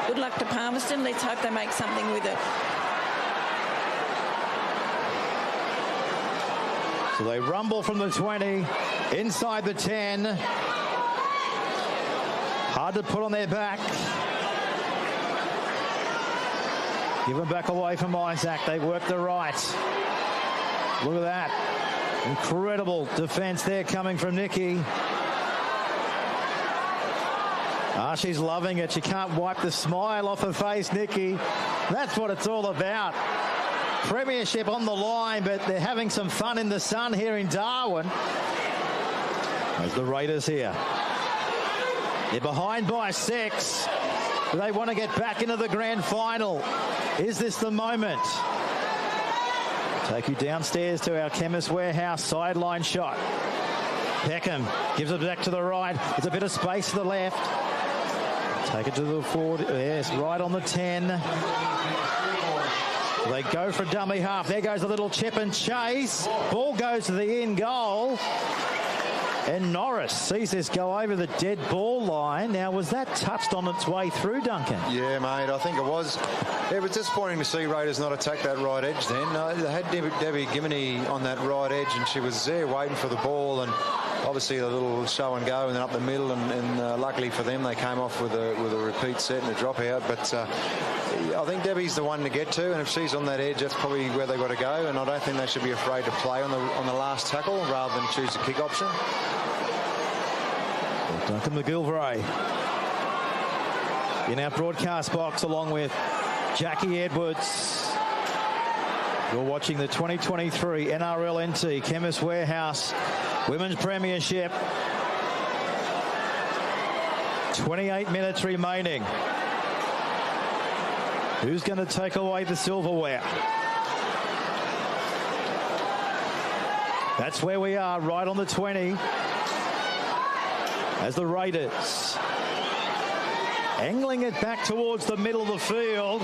good luck to Palmerston. Let's hope they make something with it. So they rumble from the 20, inside the 10. Hard to put on their back. Give them back away from Isaac. They work the right. Look at that. Incredible defense there coming from Nikki. She's loving it. She can't wipe the smile off her face, Nikki. That's what it's all about. Premiership on the line, but they're having some fun in the sun here in Darwin. There's the Raiders here. They're behind by 6. They want to get back into the grand final. Is this the moment? Take you downstairs to our Chemist Warehouse sideline shot. Peckham gives it back to the right. There's a bit of space to the left. Take it to the forward. Yes, right on the 10. They go for a dummy half. There goes a little chip and chase. Ball goes to the in goal. And Norris sees this go over the dead ball line. Now, was that touched on its way through, Duncan? Yeah, mate, I think it was. It was disappointing to see Raiders not attack that right edge then. They had Debbie Gimini on that right edge, and she was there waiting for the ball, and obviously a little show and go and then up the middle, and luckily for them, they came off with a repeat set and a dropout. But I think Debbie's the one to get to, and if she's on that edge, that's probably where they've got to go, and I don't think they should be afraid to play on the last tackle rather than choose the kick option. Duncan McGilvray in our broadcast box along with Jackie Edwards. You're watching the 2023 NRLNT Chemist Warehouse Women's Premiership. 28 minutes remaining. Who's going to take away the silverware? That's where we are, right on the 20. As the Raiders Angling it back towards the middle of the field.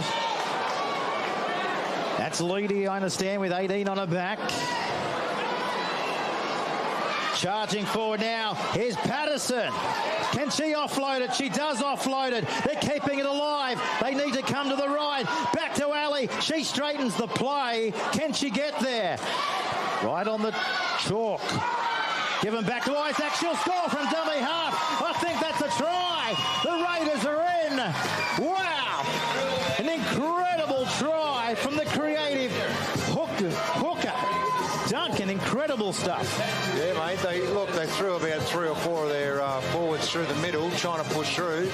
That's Leedy, I understand, with 18 on her back. Charging forward now. Here's Patterson. Can she offload it? She does offload it. They're keeping it alive. They need to come to the right. Back to Ali. She straightens the play. Can she get there? Right on the chalk. Given back to Isaac. She'll score from dummy half. I think that's a try. The Raiders are in. Wow. An incredible try from the creative hooker. Duncan, incredible stuff. Yeah, mate. They threw about 3 or 4 of their forwards through the middle, trying to push through,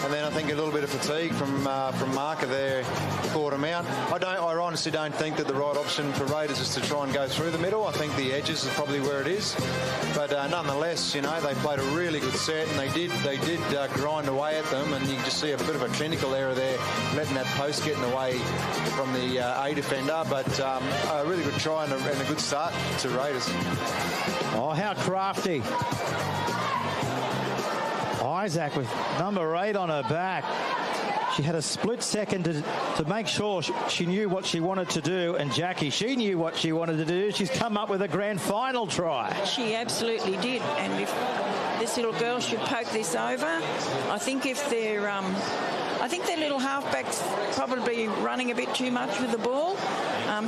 and then I think a little bit of fatigue from Marker there caught them out. I honestly don't think that the right option for Raiders is to try and go through the middle. I think the edges is probably where it is, but nonetheless, you know, they played a really good set, and they did grind away at them, and you can just see a bit of a clinical error there, letting that post getting away from the A defender, but a really good try and a good start to Raiders. Oh, how crafty. Isaac with number 8 on her back. She had a split second to make sure she knew what she wanted to do, and Jackie, she knew what she wanted to do. She's come up with a grand final try. She absolutely did, and if this little girl should poke this over, I think if they're I think their little halfback's probably running a bit too much with the ball.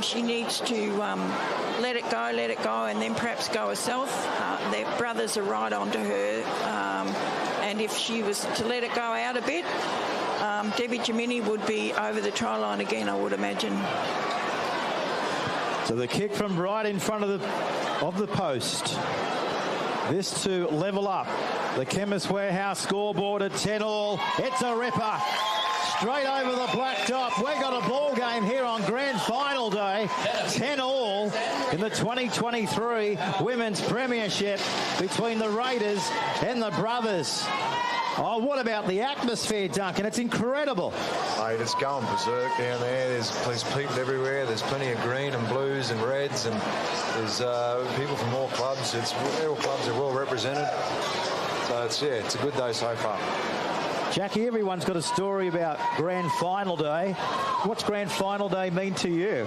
She needs to let it go, and then perhaps go herself. Their brothers are right onto her, and if she was to let it go out a bit, Debbie Jimini would be over the try line again, I would imagine. So the kick from right in front of the post. This to level up. The Chemist Warehouse scoreboard at 10-all. It's a ripper. Straight over the blacktop. We've got a ball game here on Grand Final Day. 10-all in the 2023 Women's Premiership between the Raiders and the Brothers. Oh, what about the atmosphere, Duncan? It's incredible. Mate, it's going berserk down there. There's people everywhere. There's plenty of green and blues and reds, and there's people from all clubs. All clubs are well represented. So it's a good day so far. Jackie, everyone's got a story about Grand Final Day. What's Grand Final Day mean to you?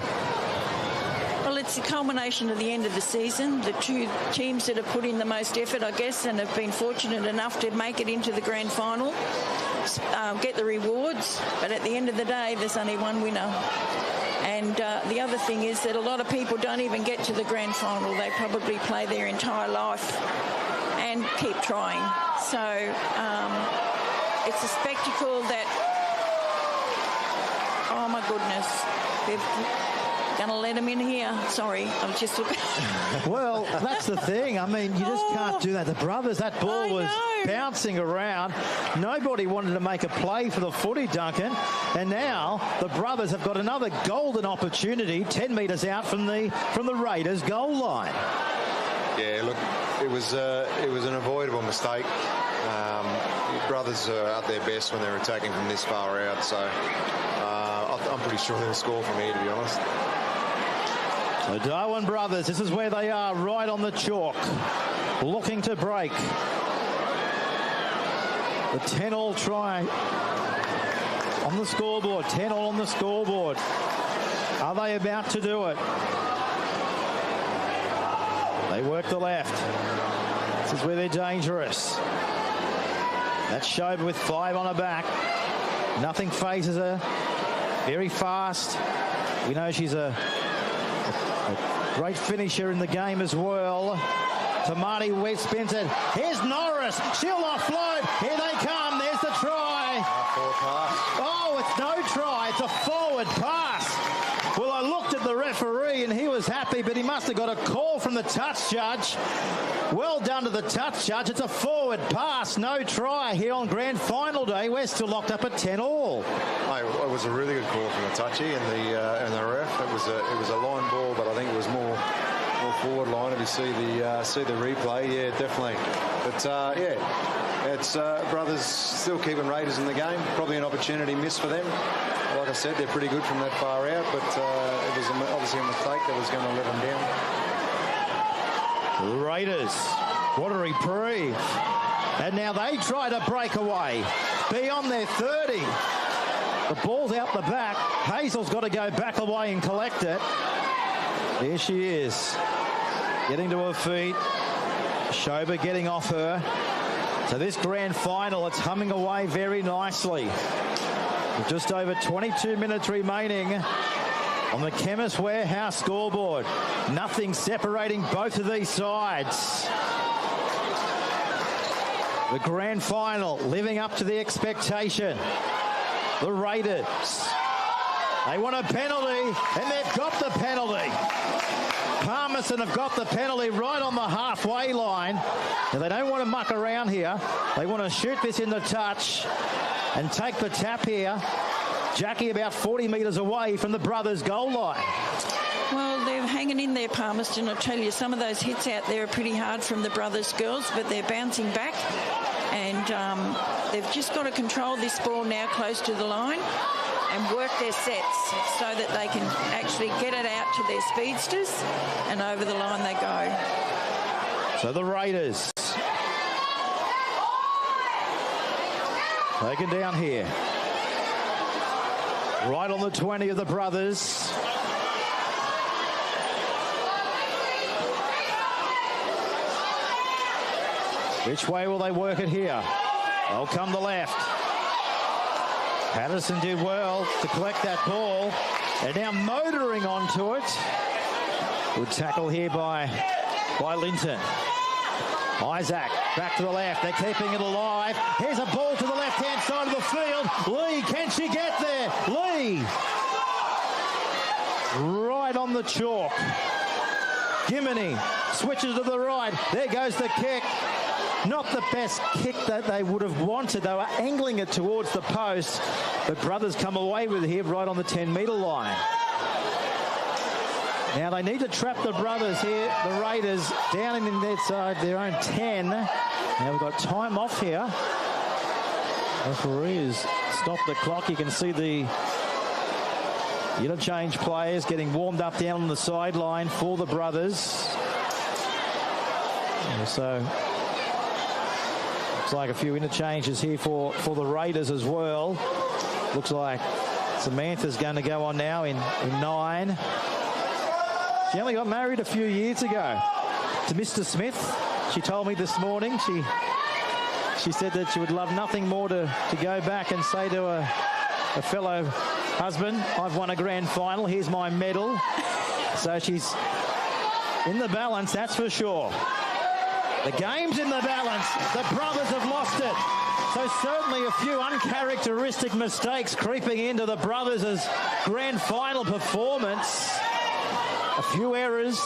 Well, it's the culmination of the end of the season. The two teams that have put in the most effort, I guess, and have been fortunate enough to make it into the grand final, get the rewards. But at the end of the day, there's only one winner. And the other thing is that a lot of people don't even get to the grand final. They probably play their entire life and keep trying. So it's a spectacle that, oh my goodness, they've going to let him in here. Sorry, I'm just looking. Well, that's the thing. I mean, you just can't do that. The Brothers, that ball was bouncing around. Nobody wanted to make a play for the footy, Duncan. And now the Brothers have got another golden opportunity 10 metres out from the Raiders goal line. Yeah, look, it was an avoidable mistake. Brothers are at their best when they're attacking from this far out, so I'm pretty sure they'll score from here, to be honest. The Darwin Brothers, this is where they are, right on the chalk, looking to break. The 10-all try on the scoreboard, 10-all on the scoreboard. Are they about to do it? They work the left. This is where they're dangerous. That's Shoba with 5 on her back. Nothing phases her. Very fast. We know she's a great finisher in the game as well. Tamati West spins it. Here's Norris. She'll offload. Here they come. There's the try. Oh, it's no try. It's a forward pass. Well, I looked at the referee and he was happy, but he must have got a call from the touch judge. Well done to the touch judge. It's a forward pass. No try here on Grand Final Day. We're still locked up at 10-all. It was a really good call from the touchy and the ref. It was a line ball, but I think it was more forward line. If you see the replay, yeah, definitely. But it's Brothers still keeping Raiders in the game. Probably an opportunity missed for them. Like I said, they're pretty good from that far out, but it was obviously a mistake that was going to let them down. The Raiders, what a reprieve. And now they try to break away. beyond their 30. The ball's out the back. Hazel's got to go back away and collect it. There she is, getting to her feet. Shoba getting off her. So this grand final, it's humming away very nicely. With just over 22 minutes remaining on the Chemist Warehouse scoreboard. Nothing separating both of these sides. The grand final living up to the expectation. The Raiders, they want a penalty, and they've got the penalty. Palmerston have got the penalty right on the halfway line. Now, they don't want to muck around here. They want to shoot this in the touch and take the tap here. Jackie about 40 metres away from the brothers' goal line. Well, they're hanging in there, Palmerston. I tell you, some of those hits out there are pretty hard from the brothers' girls, but they're bouncing back. And they've just got to control this ball now close to the line and work their sets so that they can actually get it out to their speedsters, and over the line they go. So the Raiders taken down here. Right on the 20 of the brothers. Which way will they work it here? They'll come the left. Patterson did well to collect that ball. They're now motoring onto it. Good tackle here by Linton. Isaac back to the left. They're keeping it alive. Here's a ball to the left-hand side of the field. Lee, can she get there? Lee. Right on the chalk. Gimini switches to the right. There goes the kick. Not the best kick that they would have wanted. They were angling it towards the post. But brothers come away with it here right on the 10-metre line. Now they need to trap the brothers here. The Raiders down in their side, their own 10. Now we've got time off here. Referee has stopped the clock. You can see the interchange players getting warmed up down on the sideline for the brothers. So looks like a few interchanges here for the Raiders as well. Looks like Samantha's going to go on now in 9. She only got married a few years ago to Mr. Smith. She told me this morning she said that she would love nothing more to go back and say to a fellow husband, I've won a grand final, here's my medal. So she's in the balance, that's for sure. The game's in the balance. The brothers have lost it. So certainly a few uncharacteristic mistakes creeping into the brothers' grand final performance. A few errors.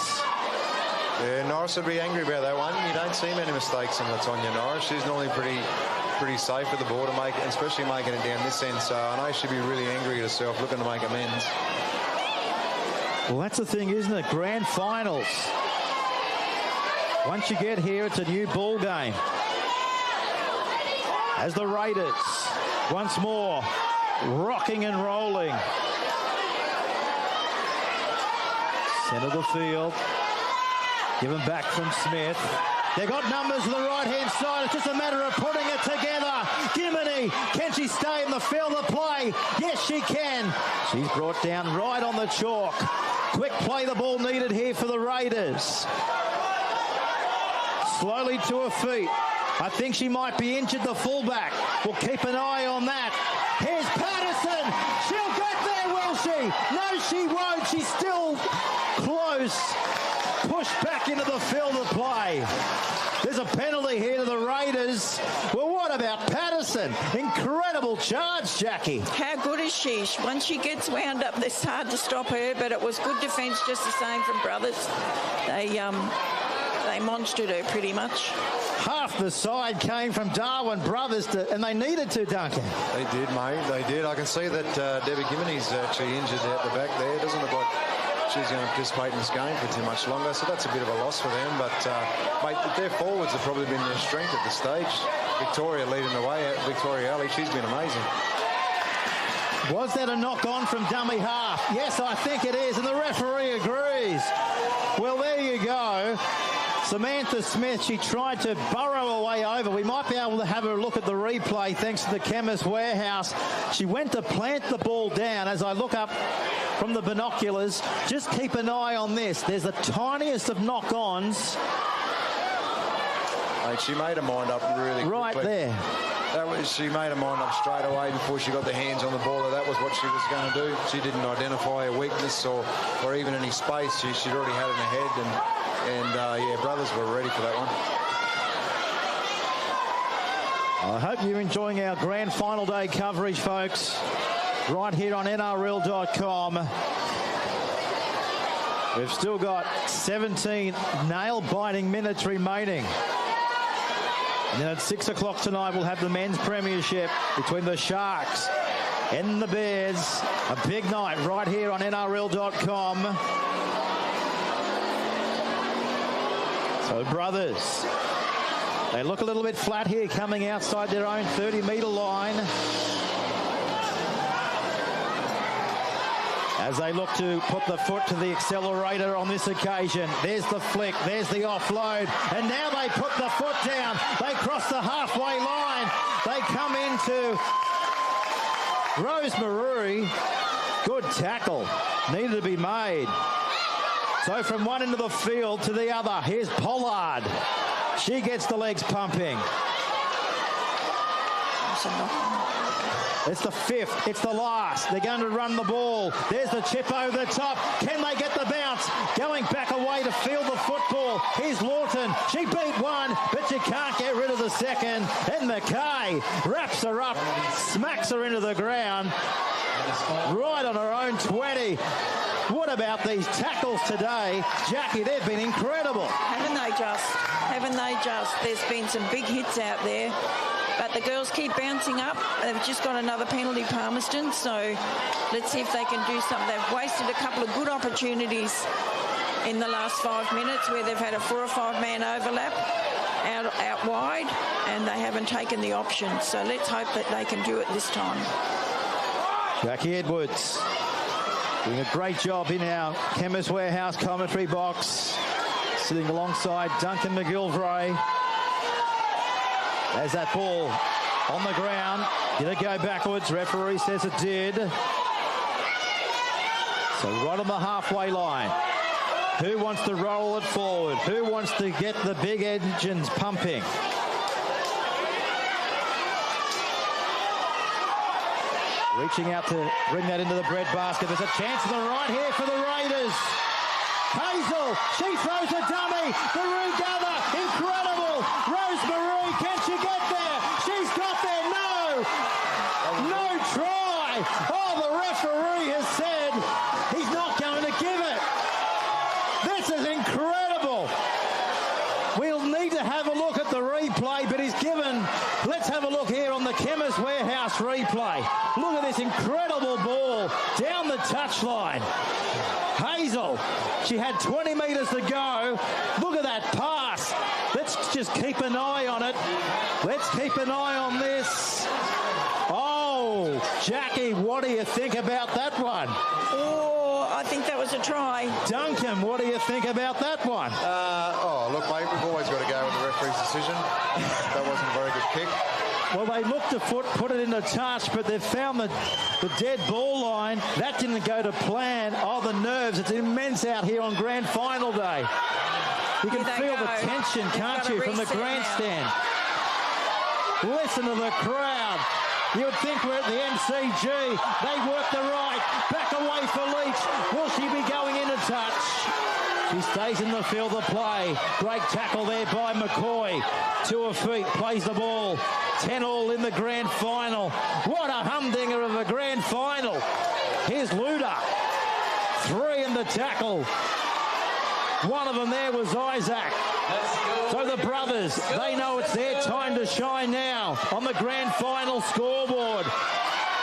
Yeah, Norris would be angry about that one. You don't see many mistakes in Latonya Norris. She's normally pretty safe with the ball to make, especially making it down this end. So I know she'd be really angry at herself, looking to make amends. Well, that's the thing, isn't it? Grand finals. Once you get here, it's a new ball game. As the Raiders, once more, rocking and rolling. Centre of the field. Given back from Smith. They've got numbers to the right-hand side. It's just a matter of putting it together. Gimini, can she stay in the field of play? Yes, she can. She's brought down right on the chalk. Quick play the ball needed here for the Raiders. Slowly to her feet. I think she might be injured, the fullback. We'll keep an eye on that. Here's Patterson. She'll get there, will she? No, she won't. She's still close. Pushed back into the field of play. There's a penalty here to the Raiders. Well, what about Patterson? Incredible charge, Jackie. How good is she? Once she gets wound up, it's hard to stop her, but it was good defence just the same from brothers. They monstered her pretty much. Half the side came from Darwin brothers, and they needed to, Duncan. They did, mate. They did. I can see that Debbie Gimini's actually injured out the back there. It doesn't look like she's going to participate in this game for too much longer, so that's a bit of a loss for them. But, mate, their forwards have probably been their strength at this stage. Victoria leading the way, Victoria Alley, she's been amazing. Was that a knock-on from dummy half? Yes, I think it is, and the referee agrees. Well, there you go. Samantha Smith, she tried to burrow her way over. We might be able to have a look at the replay thanks to the Chemist Warehouse. She went to plant the ball down. As I look up from the binoculars, just keep an eye on this. There's the tiniest of knock-ons. Mate, she made her mind up really quickly. Right there. She made her mind up straight away before she got the hands on the ball. That was what she was going to do. She didn't identify a weakness or even any space. She'd already had it in her head. And yeah, brothers were ready for that one. I hope you're enjoying our grand final day coverage, folks, right here on NRL.com. We've still got 17 nail-biting minutes remaining. And then at 6 o'clock tonight, we'll have the men's premiership between the Sharks and the Bears. A big night right here on NRL.com. So, brothers, they look a little bit flat here coming outside their own 30-metre line. As they look to put the foot to the accelerator on this occasion. There's the flick, there's the offload, and now they put the foot down. They cross the halfway line. They come into Rosemary. Good tackle, needed to be made. So from one end of the field to the other, here's Pollard. She gets the legs pumping. It's the fifth. It's the last. They're going to run the ball. There's the chip over the top. Can they get the bounce? Going back away to field the football. Here's Lawton. She beat one, but she can't get rid of the second. And McKay wraps her up, smacks her into the ground. Right on her own 20. What about these tackles today? Jackie, they've been incredible. Haven't they just? Haven't they just? There's been some big hits out there. But the girls keep bouncing up. They've just got another penalty, Palmerston. So let's see if they can do something. They've wasted a couple of good opportunities in the last 5 minutes where they've had a 4 or 5 man overlap out wide, and they haven't taken the option. So let's hope that they can do it this time. Jackie Edwards doing a great job in our Chemist Warehouse commentary box, sitting alongside Duncan McGilvray. There's that ball on the ground. Did it go backwards? Referee says it did. So right on the halfway line. Who wants to roll it forward? Who wants to get the big engines pumping? Reaching out to bring that into the breadbasket. There's a chance to the right here for the Raiders. Hazel, she throws a dummy. Maroon Gather, incredible. Rosemary, can she get there? She's got there. No. No try. Oh, the referee has said he's not going to give it. This is incredible. We'll need to have a look at the replay, but he's given. Let's have a look here on the Chemist Warehouse replay. Look at this incredible ball down the touchline. Hazel, she had 20 metres to go. Look at that pass. Let's just keep an eye on it. Let's keep an eye on this. Oh, Jackie, what do you think about that one? Oh, I think that was a try. Duncan, what do you think about that one? Look, mate, we've always got to go with the referee's decision. That wasn't a very good kick. Well, they looked to put it in a touch, but they've found the dead ball line. That didn't go to plan. Oh, the nerves. It's immense out here on grand final day. You can feel the tension, can't you, from the grandstand. Listen to the crowd. You would think we're at the MCG. They work the right. Back away for Leach. Will she be going in a touch? She stays in the field of play. Great tackle there by McCoy. To her feet, plays the ball. 10-all in the grand final. What a humdinger of a grand final. Here's Luda. 3 in the tackle. One of them there was Isaac. So the brothers, they know it's their time to shine now on the grand final scoreboard.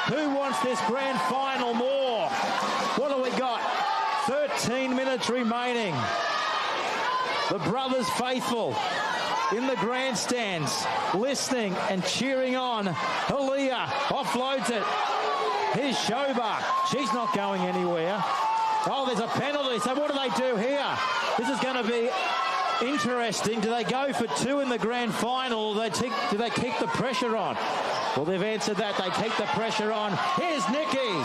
Who wants this grand final more? What do we got? 13 minutes remaining. The brothers faithful in the grandstands, listening and cheering on. Halia offloads it. Here's Shoba. She's not going anywhere. Oh, there's a penalty. So what do they do here? This is going to be Interesting. Do they go for 2 in the grand final? Or do they keep the pressure on? Well, they've answered that. They keep the pressure on. Here's Nikki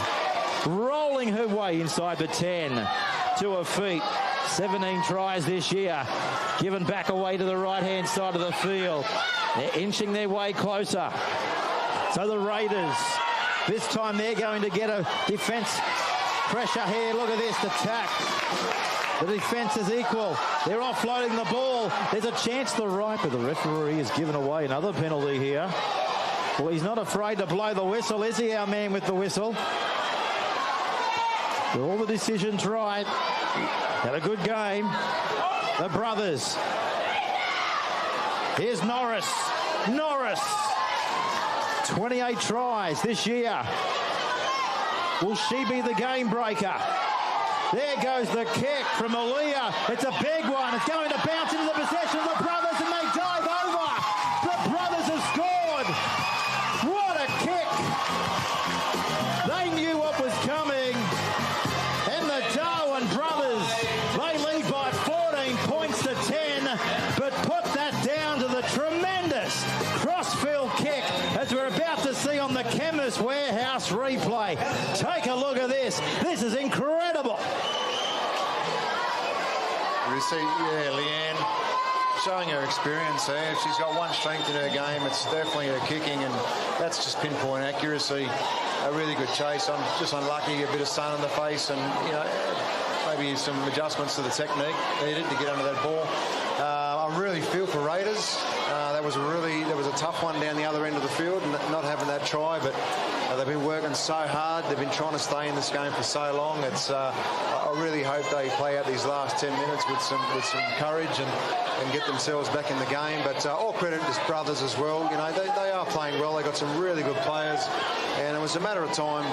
rolling her way inside the 10 to her feet. 17 tries this year, given back away to the right-hand side of the field. They're inching their way closer. So the Raiders, this time they're going to get a defence pressure here. Look at this attack. The defence is equal. They're offloading the ball. There's a chance to the right, but the referee has given away another penalty here. Well, he's not afraid to blow the whistle, is he, our man with the whistle? All the decisions right. Had a good game. The brothers. Here's Norris. Norris. 28 tries this year. Will she be the game breaker? There goes the kick from Aaliyah. It's a big one. It's going to bounce into the possession of the brothers, and they dive over. The brothers have scored. What a kick. They knew what was coming. And the Darwin brothers, they lead by 14 points to 10, but put that down to the tremendous crossfield kick, as we're about to see on the Chemist Warehouse replay. Take a look at this. This is incredible. You see, yeah, Leanne showing her experience there. If she's got one strength in her game, it's definitely her kicking, and that's just pinpoint accuracy. A really good chase. I'm just unlucky, a bit of sun in the face, and maybe some adjustments to the technique needed to get under that ball. I really feel for Raiders. That was a tough one down the other end of the field, and not having that try, but they've been working so hard. They've been trying to stay in this game for so long. It's I really hope they play out these last 10 minutes with some courage and get themselves back in the game. But all credit to his brothers as well. They are playing well. They got some really good players, and it was a matter of time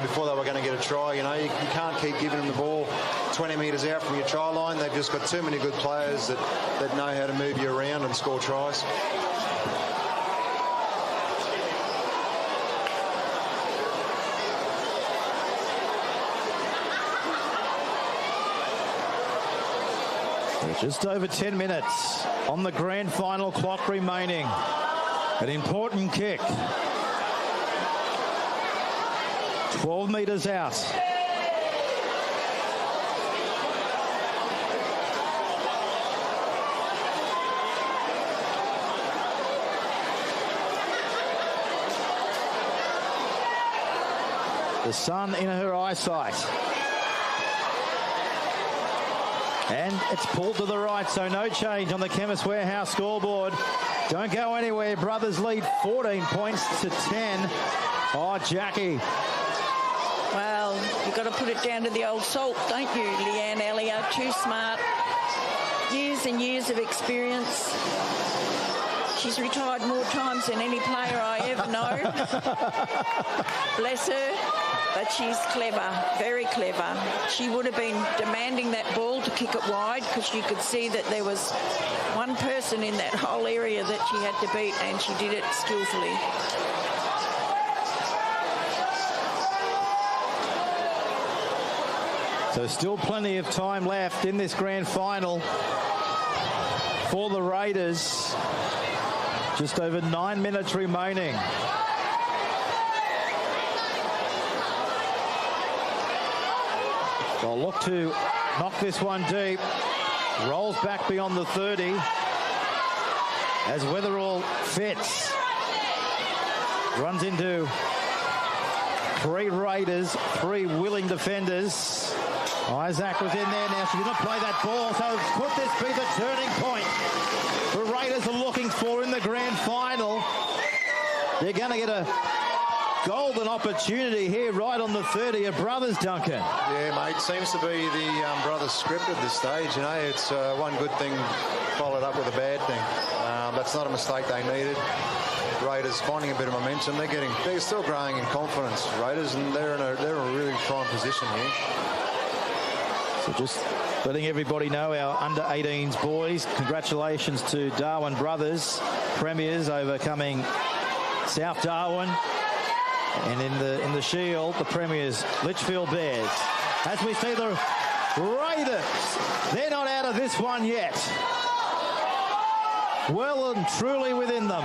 before they were going to get a try. You can't keep giving them the ball 20 metres out from your try line. They've just got too many good players that know how to move you around and score tries. Just over 10 minutes on the grand final clock remaining. An important kick. 12 metres out. The sun in her eyesight. And it's pulled to the right, so no change on the Chemist Warehouse scoreboard. Don't go anywhere. Brothers lead 14 points to 10. Oh, Jackie. Well, you've got to put it down to the old salt, don't you, Leanne Elliott? Too smart. Years and years of experience. She's retired more times than any player I ever know. Bless her. But she's clever, very clever. She would have been demanding that ball to kick it wide, because you could see that there was one person in that whole area that she had to beat, and she did it skillfully. So still plenty of time left in this grand final for the Raiders. Just over 9 minutes remaining. They'll look to knock this one deep. Rolls back beyond the 30 as Weatherall fits. Runs into 3 Raiders, 3 willing defenders. Isaac was in there. Now she did not play that ball, so could this be the turning point the Raiders are looking for in the grand final? They're going to get a golden opportunity here right on the 30 of Brothers, Duncan. Yeah, mate, seems to be the Brothers script at this stage. It's one good thing followed up with a bad thing. That's not a mistake they needed. Raiders finding a bit of momentum. They're still growing in confidence, Raiders, and they're in a really prime position here. So just letting everybody know, our under-18s boys, congratulations to Darwin Brothers, premiers, overcoming South Darwin. And in the Shield, the premiers, Litchfield Bears. As we see the Raiders, they're not out of this one yet. Well and truly within them.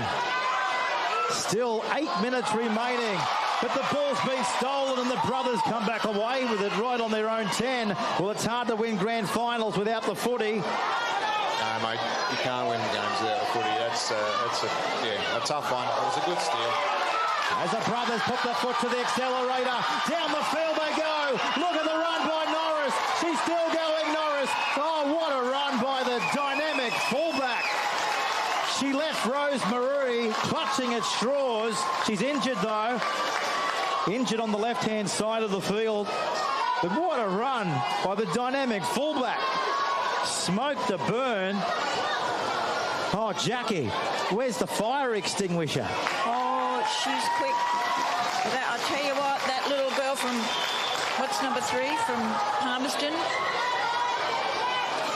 Still 8 minutes remaining, but the ball's been stolen and the Brothers come back away with it right on their own 10. Well, it's hard to win grand finals without the footy. No, mate, you can't win games without the footy. That's a tough one. It was a good steal. As the Brothers put the foot to the accelerator, down the field they go. Look at the run by Norris. She's still going, Norris. Oh, what a run by the dynamic fullback. She left Rose Marie clutching at straws. She's injured though. Injured on the left-hand side of the field. But what a run by the dynamic fullback. Smoked a burn. Oh, Jackie, where's the fire extinguisher? Oh, she's quick. I'll tell you what, that little girl from, what's number 3, from Palmerston,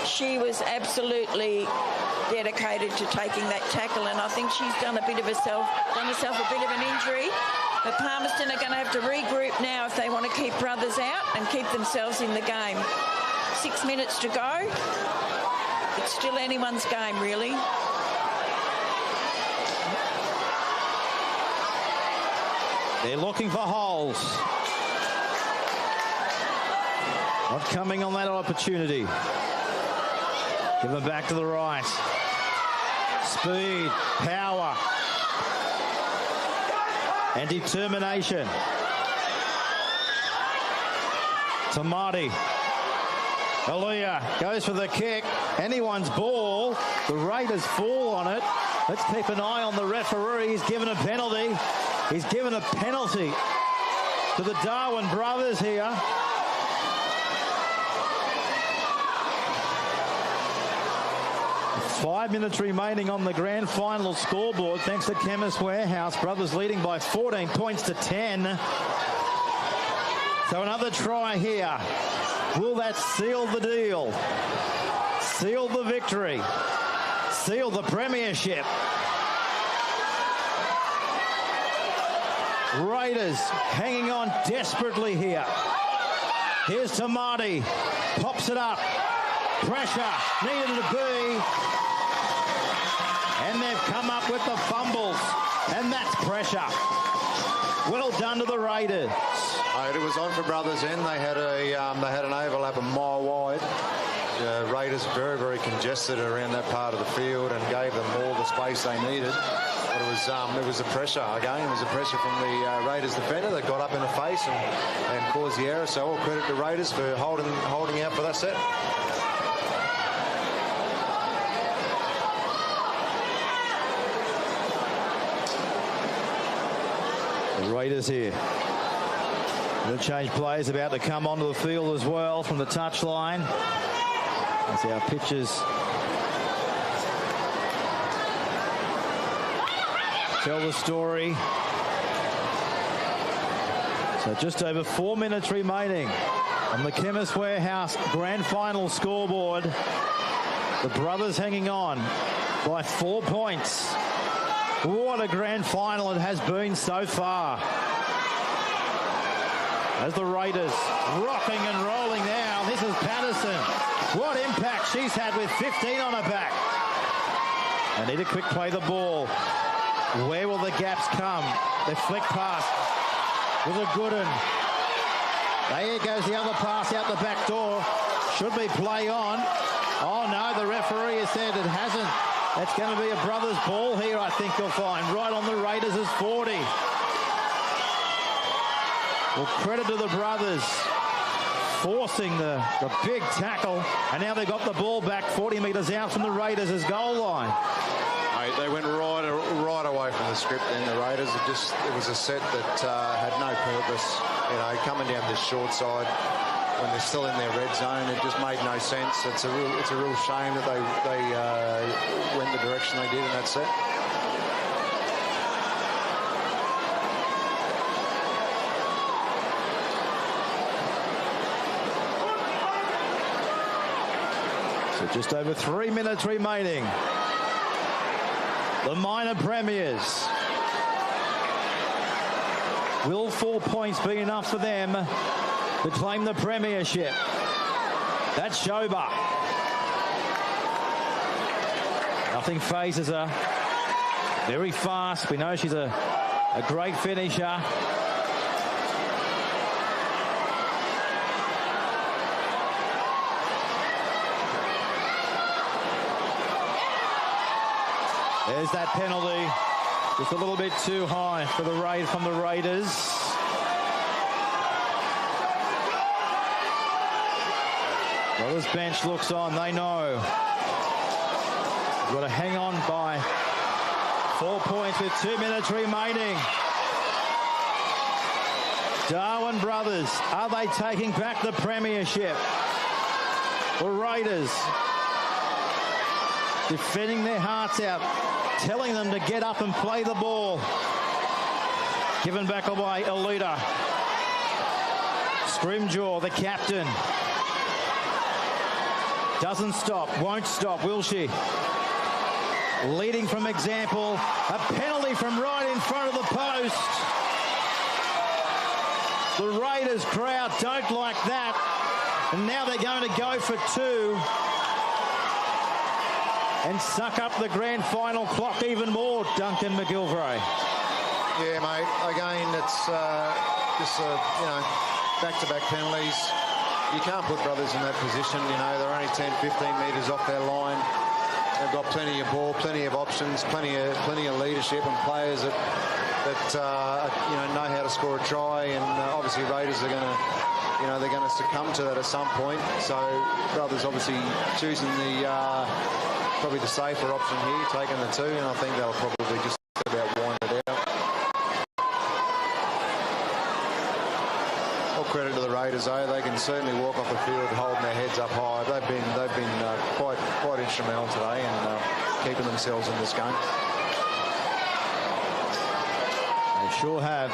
she was absolutely dedicated to taking that tackle, and I think she's done herself a bit of an injury. But Palmerston are going to have to regroup now if they want to keep Brothers out and keep themselves in the game. 6 minutes to go. It's still anyone's game, really. They're looking for holes. Not coming on that opportunity. Give them back to the right. Speed, power, and determination. Tamati. Aaliyah goes for the kick. Anyone's ball. The Raiders fall on it. Let's keep an eye on the referee. He's given a penalty. He's given a penalty to the Darwin brothers here. Five minutes remaining on the grand final scoreboard thanks to Chemist Warehouse. Brothers leading by 14 points to 10. So another try here. Will that seal the deal? Seal the victory? Seal the premiership? Raiders hanging on desperately here. Here's Tamati. Pops it up. Pressure needed to be. And they've come up with the fumbles. And that's pressure. Well done to the Raiders. It was on for Brothers End. They had an overlap a mile wide. Raiders very, very congested around that part of the field and gave them all the space they needed. But it was the pressure again. It was the pressure from the Raiders defender that got up in the face and caused the error. So all credit to Raiders for holding out for that set. The Raiders here. The change players about to come onto the field as well from the touchline. As our pitchers tell the story. So just over 4 minutes remaining on the Chemist Warehouse grand final scoreboard. The Brothers hanging on by 4 points. What a grand final it has been so far. As the Raiders rocking and rolling now. This is Patterson. What impact she's had with 15 on her back. They need to quick play the ball. Where will the gaps come? They flick past with a good one. There goes the other pass out the back door. Should be play on. Oh no, the referee has said it hasn't. That's going to be a Brothers ball here, I think you'll find. Right on the Raiders is 40. Well, credit to the Brothers forcing the big tackle, and now they've got the ball back 40 metres out from the Raiders' goal line. They went right away from the script, and the Raiders it was a set that had no purpose. Coming down this short side when they're still in their red zone, it just made no sense. It's a real shame that they went the direction they did in that set. So just over 3 minutes remaining. The minor premiers. Will 4 points be enough for them to claim the premiership? That's Shoba. Nothing phases her. Very fast. We know she's a great finisher. There's that penalty. Just a little bit too high for the raid from the Raiders. Well, this bench looks on. They know. They've got to hang on by 4 points with 2 minutes remaining. Darwin brothers, are they taking back the premiership? The Raiders defending their hearts out, telling them to get up and play the ball. Given back away, Alita. Scrimgeour, the captain. Doesn't stop, won't stop, will she? Leading from example. A penalty from right in front of the post. The Raiders crowd don't like that. And now they're going to go for two. And suck up the grand final clock even more, Duncan McGilvray. Yeah, mate. Again, it's just back-to-back penalties. You can't put brothers in that position. You know, they're only 10, 15 metres off their line. They've got plenty of ball, plenty of options, plenty of leadership and players that know how to score a try. And obviously, Raiders are going to. They're going to succumb to that at some point. So, brothers obviously choosing probably the safer option here, taking the two, and I think they'll probably just about wind it out. All credit to the Raiders, though. They can certainly walk off the field holding their heads up high. They've been quite instrumental today in keeping themselves in this game. They sure have.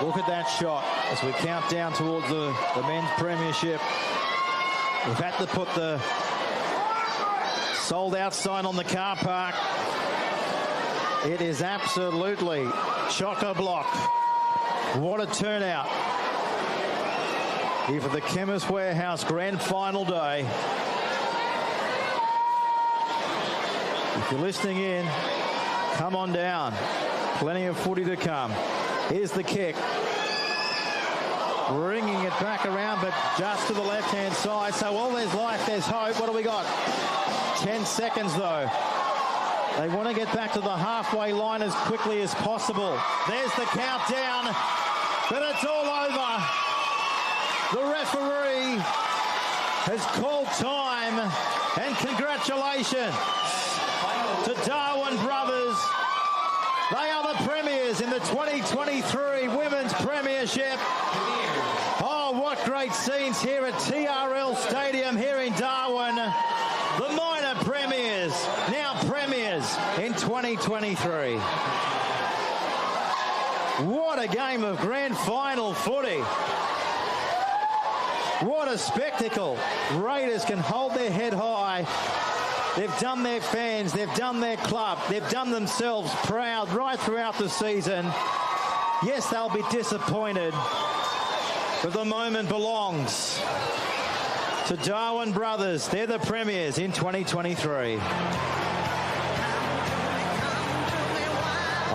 Look at that shot as we count down towards the men's premiership. We've had to put the sold out sign on the car park. It is absolutely chock-a-block. What a turnout here for the Chemist Warehouse Grand Final day. If you're listening in, come on down. Plenty of footy to come. Here's the kick. Bringing it back around, but just to the left-hand side. So while there's life, there's hope. What do we got? 10 seconds, though. They want to get back to the halfway line as quickly as possible. There's the countdown, but it's all over. The referee has called time, and congratulations to Darwin brothers. They are the premiers in the 2023 Women's Premiership. Oh, what great scenes here at TRL Stadium here in Darwin. The minor premiers, now premiers in 2023. What a game of grand final footy. What a spectacle. Raiders can hold their head high. They've done their fans, they've done their club, they've done themselves proud right throughout the season. Yes, they'll be disappointed, but the moment belongs to Darwin brothers. They're the premiers in 2023.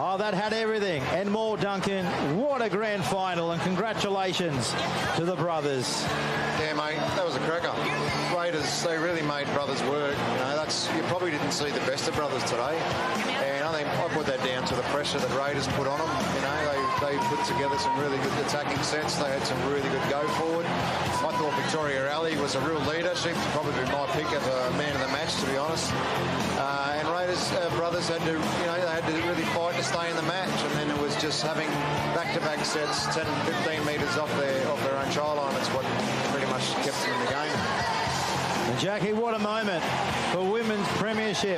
Oh, that had everything and more, Duncan. What a grand final, and congratulations to the brothers. Yeah, mate, that was a cracker. Raiders, they really made brothers work. You probably didn't see the best of brothers today. And I think I put that down to the pressure that Raiders put on them. They put together some really good attacking sets. They had some really good go forward. I thought Victoria Alley was a real leader. She'd probably be my pick of a man of the match, to be honest. And Raiders brothers had to, they had to really fight to stay in the match. And then it was just having back-to-back sets, 10, 15 metres off their own try line. That's what pretty much kept them in the game. And Jackie, what a moment for Women's Premiership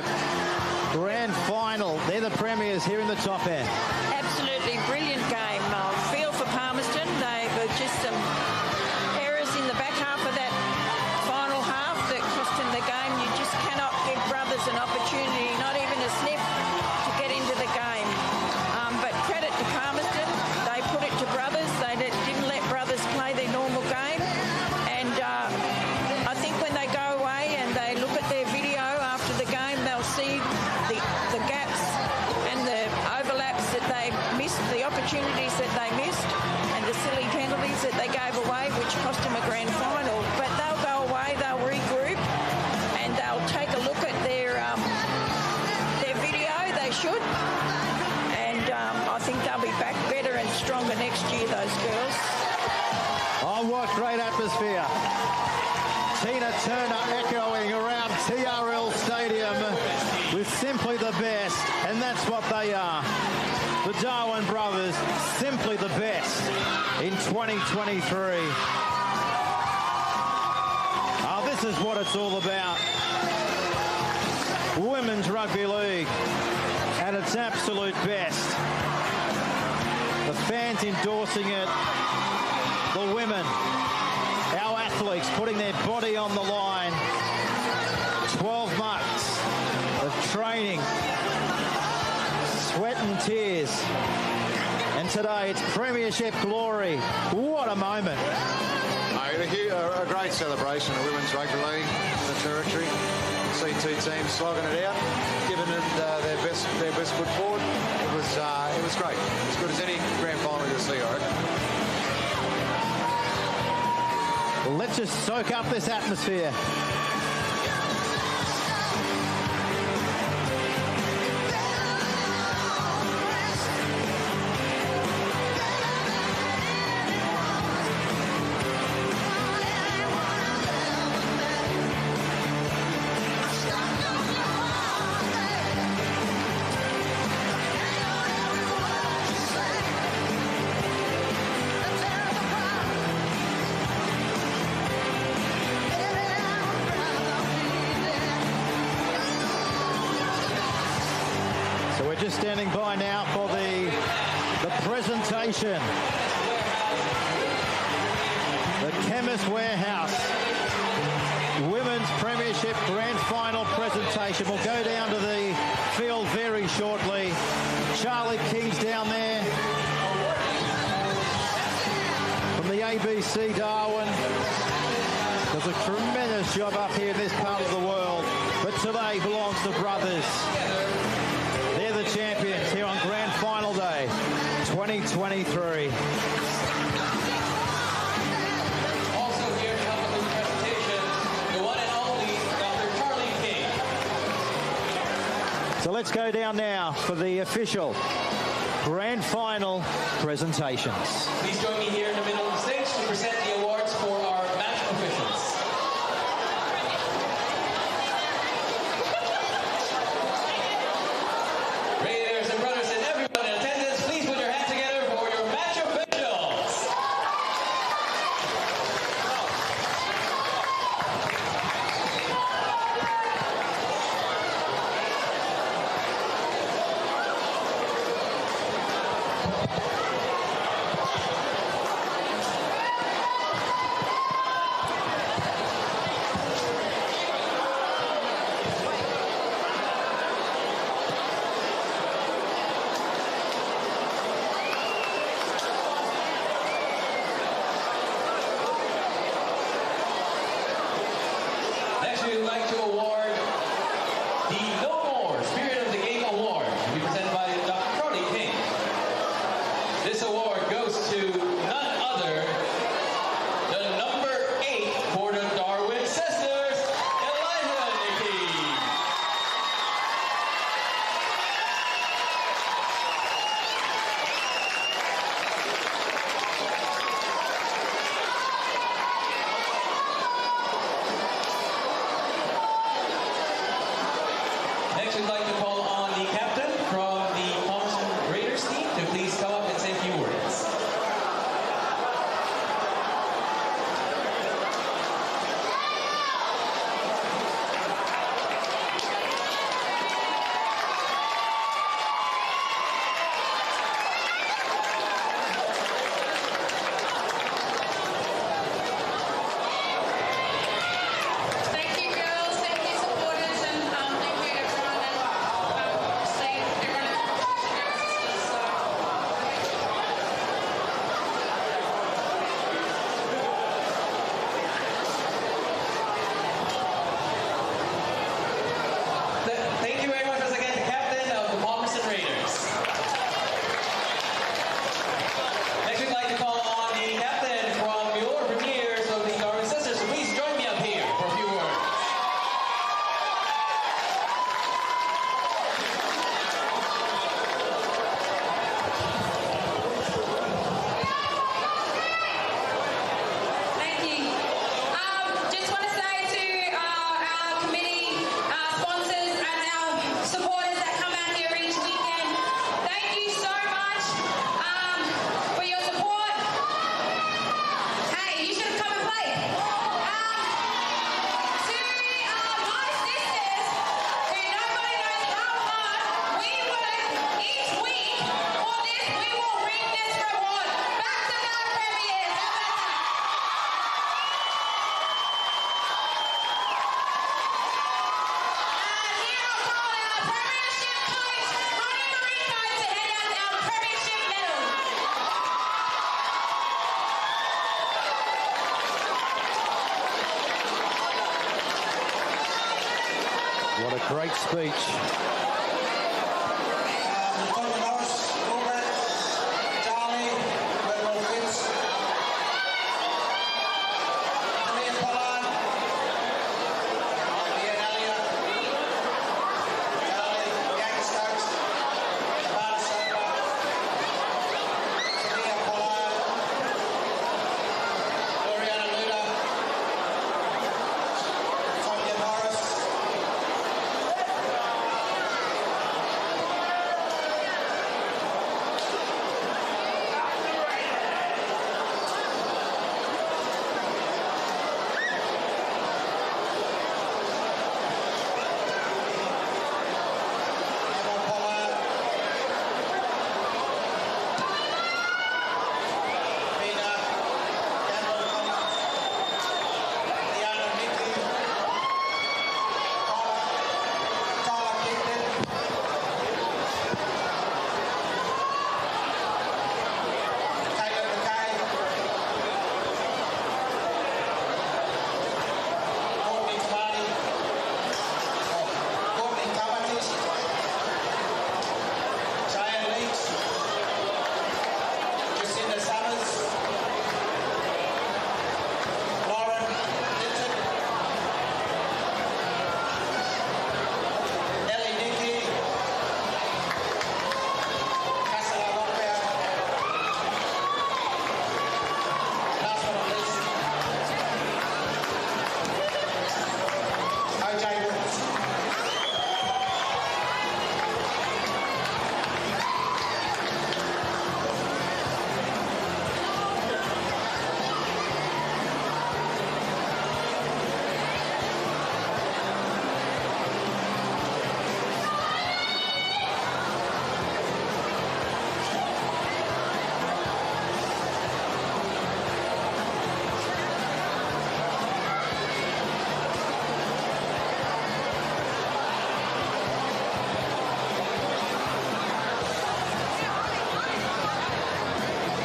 Grand Final. They're the premiers here in the top end. Absolutely brilliant game. Feel for Palmerston. They were just some errors in the back half of that final half that cost them the game. You just cannot give brothers an opportunity, not even a sniff, to get into the game. But credit to Palmerston. They put it to brothers. They didn't let brothers play their normal game. Oh, what great atmosphere. Tina Turner echoing around TRL Stadium with simply the best, and that's what they are. The Darwin brothers, simply the best in 2023. Oh, this is what it's all about. Women's Rugby League at its absolute best. The fans endorsing it. The women, our athletes putting their body on the line. 12 months of training, sweat and tears. And today it's Premiership glory. What a moment. A great celebration of women's rugby league in the territory. See two teams slogging it out, giving it their best foot forward. It was great. As good as any grand final you'll see, I reckon. Let's just soak up this atmosphere. So we're just standing by now for the presentation. The Chemist Warehouse Women's Premiership Grand Final presentation. We'll go down to the field very shortly. Charlie King's down there from the ABC Darwin. Does a tremendous job up here in this part of the world. But today belongs to brothers. They're the champions here on Grand Final Day 2023. Also here to help with the presentation, the one and only Dr. Charlie King. So let's go down now for the official Grand Final presentations. Please join me here in the middle of the stage to present the awards for our match officials. Raiders and brothers and everyone in attendance, please put your hands together for your match officials. great speech.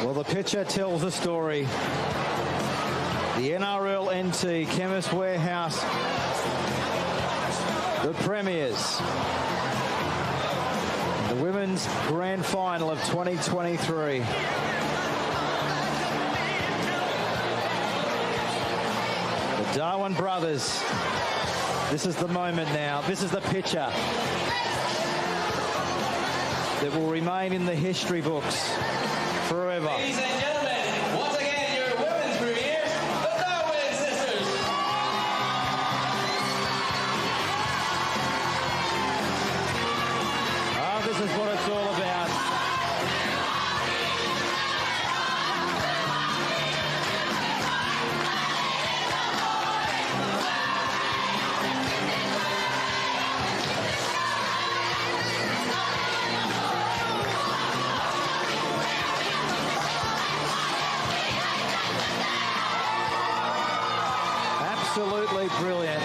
Well, the picture tells a story. The NRL NT Chemist Warehouse, the Premiers, the Women's Grand Final of 2023. The Darwin brothers. This is the moment now. This is the picture that will remain in the history books forever. Ladies and gentlemen, once again, your women's premiers, the Darwin sisters. Oh, this is what it's all about. Absolutely brilliant.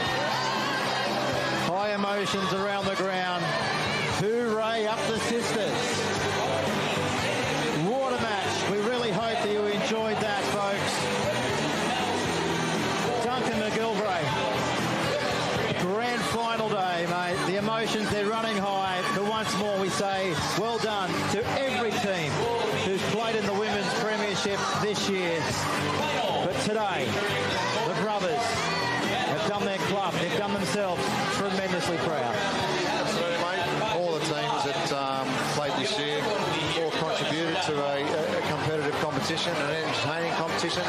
High emotions around the ground. Hooray up the sisters. What a match. We really hope that you enjoyed that, folks. Duncan McGilvray. Grand final day, mate. The emotions, they're running high. But once more we say well done to every team who's played in the Women's Premiership this year. But today, the brothers have done their club, they've done themselves tremendously proud. Absolutely, mate. All the teams that played this year all contributed to a competitive competition, an entertaining competition.